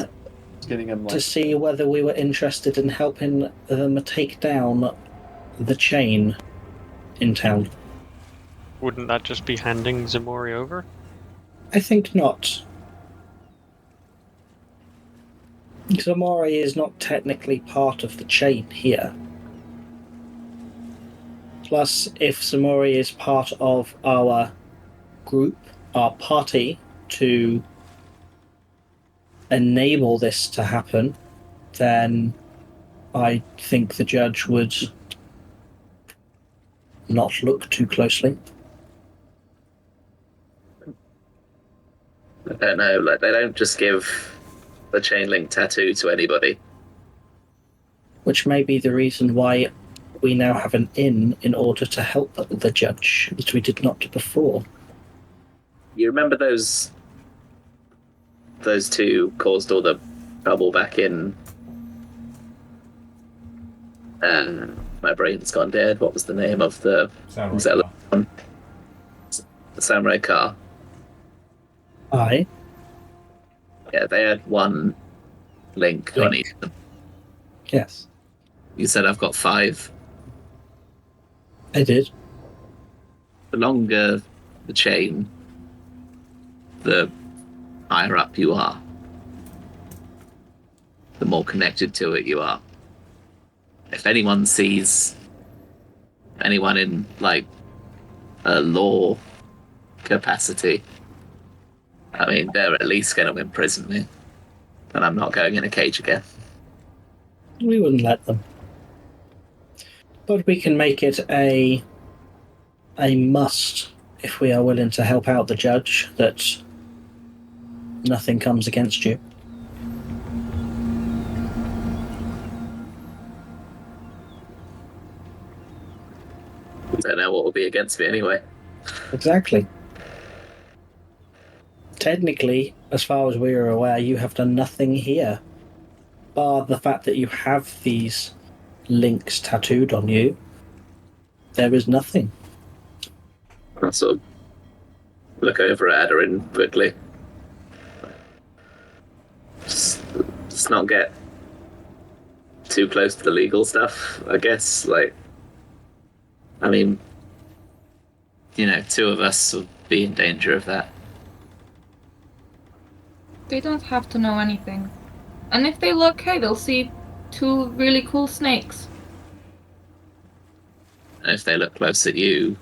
Getting him to like see whether we were interested in helping them take down the chain in town. Wouldn't that just be handing Ximori over? I think not. Ximori is not technically part of the chain here. Plus, if Ximori is part of our group, our party, to enable this to happen, then I think the judge would not look too closely. I don't know, like, they don't just give the chain link tattoo to anybody. Which may be the reason why we now have an in order to help the judge, that we did not before. You remember those two caused all the trouble back in... my brain's gone dead. What was the name of the... Samurai The samurai car. Aye. Yeah, they had one link on each of them. Yes. You said I've got 5. I did. The longer the chain, the higher up you are. The more connected to it you are. If anyone sees anyone in, like, a law capacity, I mean, they're at least going to imprison me. And I'm not going in a cage again. We wouldn't let them. But we can make it a must, if we are willing to help out the judge, that nothing comes against you. I don't know what will be against me anyway. Exactly. Technically, as far as we are aware, you have done nothing here, bar the fact that you have these links tattooed on you. There is nothing. I'll sort of look over at Aderyn quickly. Just not get too close to the legal stuff, I guess. Like, I mean, you know, 2 of us will be in danger of that. They don't have to know anything. And if they look, hey, they'll see 2 really cool snakes. And if they look close at you,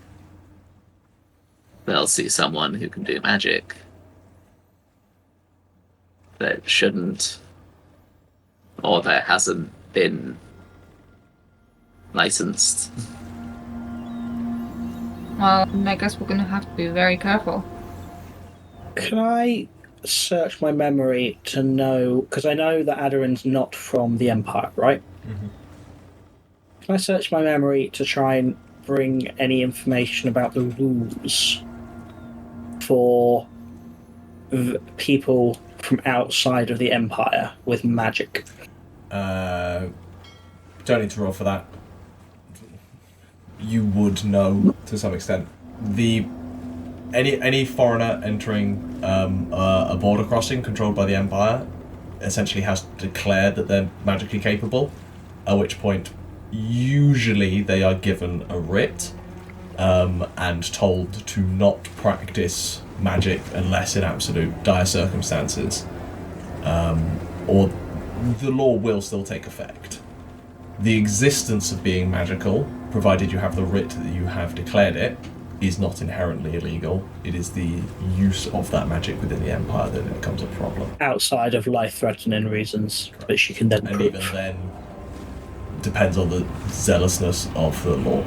they'll see someone who can do magic that shouldn't, or that hasn't been licensed. Well, I guess we're gonna have to be very careful. Can I search my memory to know, because I know that Aderyn's not from the Empire, right? Mm-hmm. Can I search my memory to try and bring any information about the rules for people from outside of the Empire with magic? Don't need to roll for that. You would know to some extent. Any foreigner entering a border crossing controlled by the Empire essentially has declared that they're magically capable, at which point usually they are given a writ and told to not practice magic unless in absolute dire circumstances, or the law will still take effect. The existence of being magical, provided you have the writ that you have declared it, is not inherently illegal. It is the use of that magic within the Empire that becomes a problem. Outside of life-threatening reasons, which you can then And prove. even then, depends on the zealousness of the law.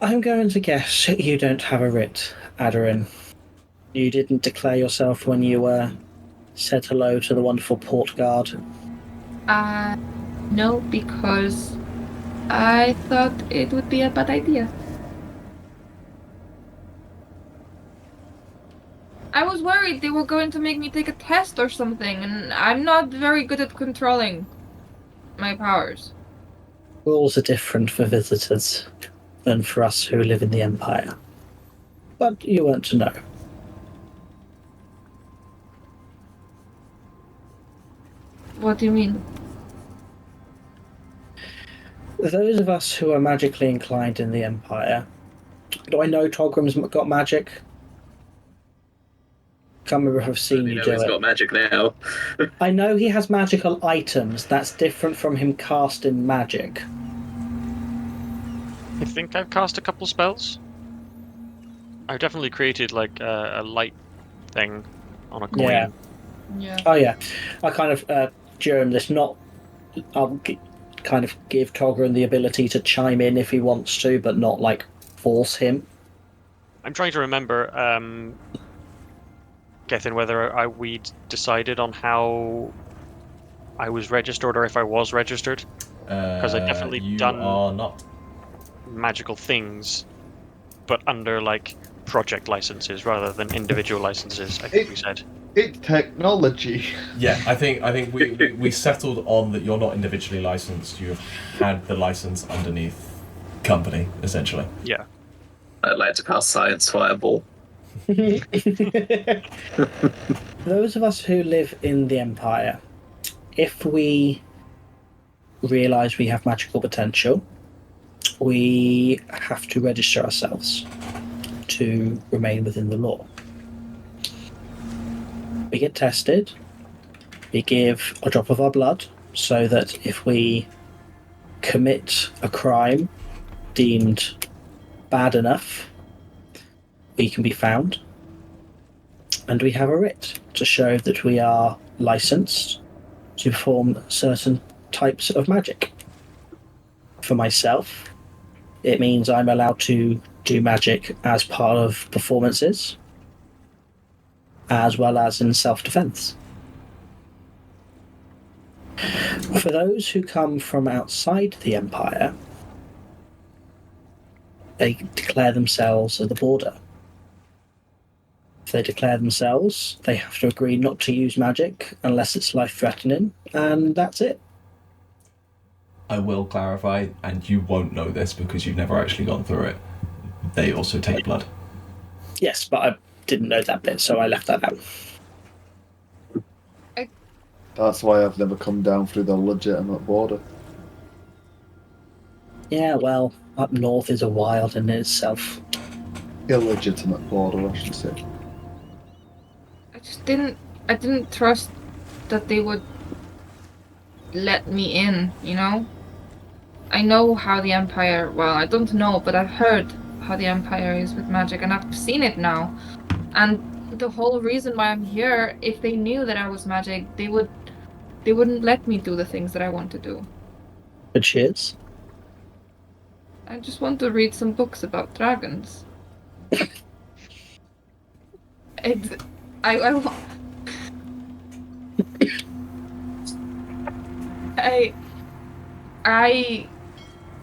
I'm going to guess you don't have a writ, Aderyn. You didn't declare yourself when you said hello to the wonderful port guard. No, because I thought it would be a bad idea. I was worried they were going to make me take a test or something, and I'm not very good at controlling my powers. Rules are different for visitors. than for us who live in the Empire. But you weren't to know. What do you mean? Those of us who are magically inclined in the Empire. Do I know Togrim's got magic? Can't remember if I've seen you do He's it. got magic now. I know he has magical items. That's different from him casting magic. I think I've cast a couple spells. I've definitely created like a light thing on a coin. Yeah. Yeah. Oh yeah, I kind of during this I'll kind of give Togrim the ability to chime in if he wants to, but not like force him. I'm trying to remember, Gethin, whether we'd decided on how I was registered or if I was registered. Because I've definitely done are not. magical things, but under like project licenses rather than individual licenses. I think we said. It's technology. Yeah, I think we settled on that you're not individually licensed. You have had the license underneath company, essentially. Yeah. I'd like to cast Science Fireball. Those of us who live in the Empire, if we realise we have magical potential, we have to register ourselves to remain within the law. We get tested, we give a drop of our blood, so that if we commit a crime deemed bad enough, we can be found. And we have a writ to show that we are licensed to perform certain types of magic. For myself, it means I'm allowed to do magic as part of performances, as well as in self-defense. For those who come from outside the Empire, they declare themselves at the border. If they declare themselves, they have to agree not to use magic unless it's life-threatening, and that's it. I will clarify, and you won't know this because you've never actually gone through it. They also take blood. Yes, but I didn't know that bit, so I left that out. That's why I've never come down through the legitimate border. Yeah, well, up north is a wild in itself. Illegitimate border, I should say. I didn't trust that they would let me in, you know? I know how the Empire, well, I don't know, but I've heard how the Empire is with magic, and I've seen it now. And the whole reason why I'm here, if they knew that I was magic, they wouldn't let me do the things that I want to do. Which is? I just want to read some books about dragons. I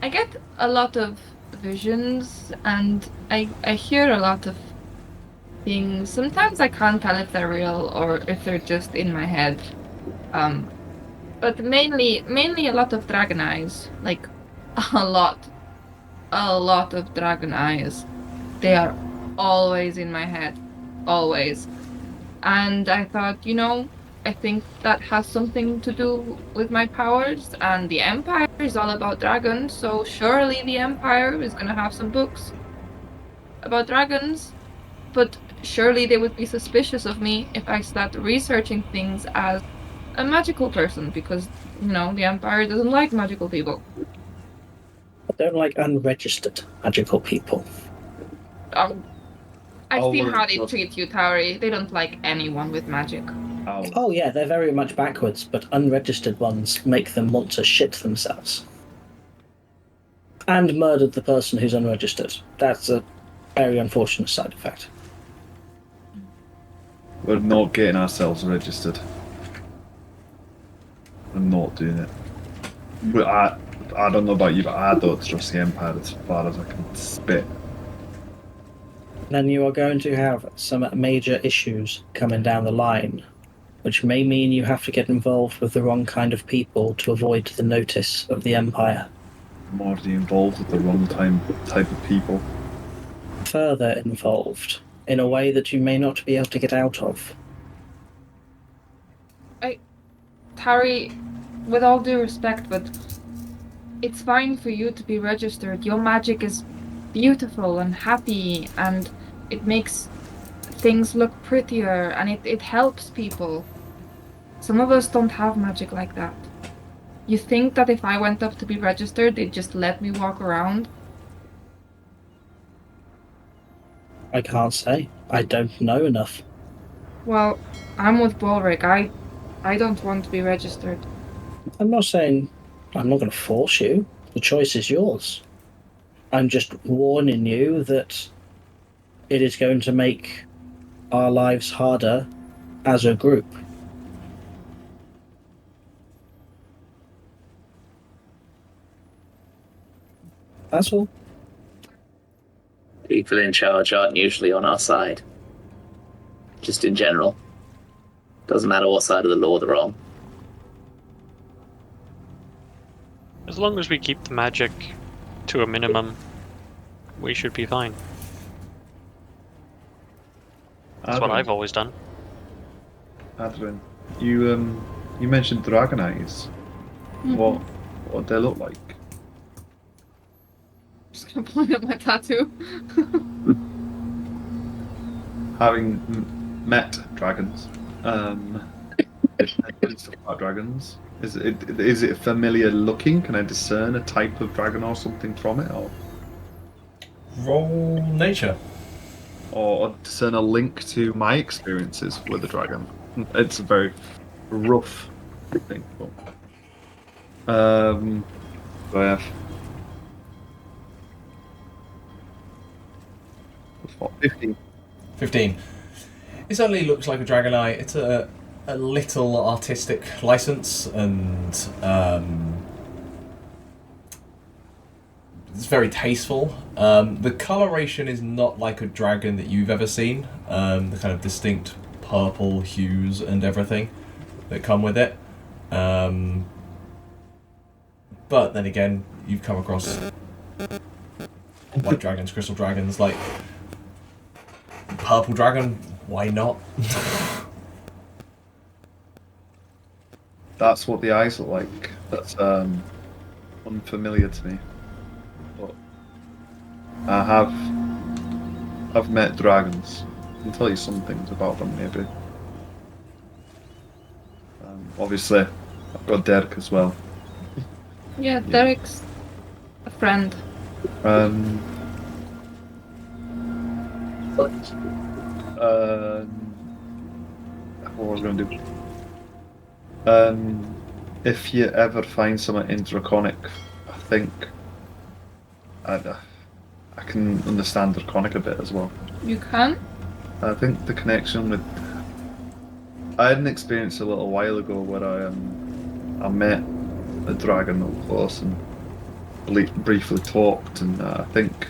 get a lot of visions, and I hear a lot of things. Sometimes I can't tell if they're real or if they're just in my head. But mainly a lot of dragon eyes. Like a lot of dragon eyes. They are always in my head. Always. And I thought, I think that has something to do with my powers, and the Empire is all about dragons, so surely the Empire is gonna have some books about dragons, but surely they would be suspicious of me if I start researching things as a magical person, because, the Empire doesn't like magical people. They don't like unregistered magical people. I've seen how they treat you, Tauri. They don't like anyone with magic. Oh yeah, they're very much backwards, but unregistered ones make them want to shit themselves. And murdered the person who's unregistered. That's a very unfortunate side effect. We're not getting ourselves registered. I'm not doing it. But I don't know about you, but I don't trust the Empire as far as I can spit. Then you are going to have some major issues coming down the line, which may mean you have to get involved with the wrong kind of people to avoid the notice of the Empire. I'm already involved with the wrong type of people. Further involved, in a way that you may not be able to get out of. Tauri, with all due respect, but it's fine for you to be registered. Your magic is beautiful and happy, and it makes things look prettier, and it helps people. Some of us don't have magic like that. You think that if I went up to be registered, they'd just let me walk around? I can't say. I don't know enough. Well, I'm with Balrick. I don't want to be registered. I'm not saying I'm not going to force you. The choice is yours. I'm just warning you that it is going to make our lives harder as a group. That's all. People in charge aren't usually on our side. Just in general. Doesn't matter what side of the law they're on. As long as we keep the magic to a minimum, we should be fine. That's what I've always done. Aderyn, you mentioned dragon eyes. Mm-hmm. What they look like? Just gonna point at my tattoo. Having met dragons, and stuff about dragons, is it familiar looking? Can I discern a type of dragon or something from it, or Roll nature. or discern a link to my experiences with the dragon? It's a very rough thing. So I have 15. 15. It certainly looks like a dragon eye. It's a little artistic license, and it's very tasteful. The coloration is not like a dragon that you've ever seen. The kind of distinct purple hues and everything that come with it. But then again, you've come across white dragons, crystal dragons, like purple dragon, why not? That's what the eyes look like. That's unfamiliar to me. But I've met dragons. I can tell you some things about them, maybe. Obviously, I've got Derek as well. Yeah, Derek's a friend. What was I going to do? If you ever find something in Draconic, I think I can understand Draconic a bit as well. You can? I think the connection with... I had an experience a little while ago where I met a dragon up close and briefly talked, and I think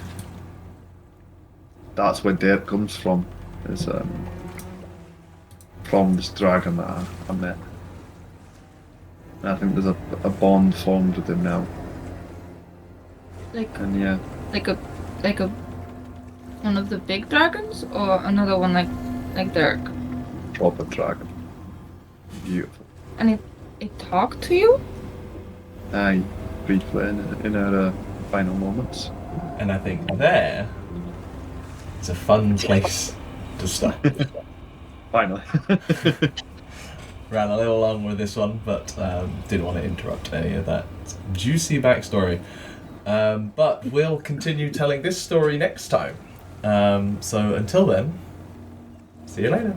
that's where Dare comes from, is from this dragon that I met. And I think there's a bond formed with him now. Like a one of the big dragons, or another one like Derek? proper dragon. Beautiful. And it talked to you? Aye, briefly in her final moments. And I think there is a fun place to stop. Finally. Ran a little long with this one, but didn't want to interrupt any of that juicy backstory. But we'll continue telling this story next time. So until then, see you later.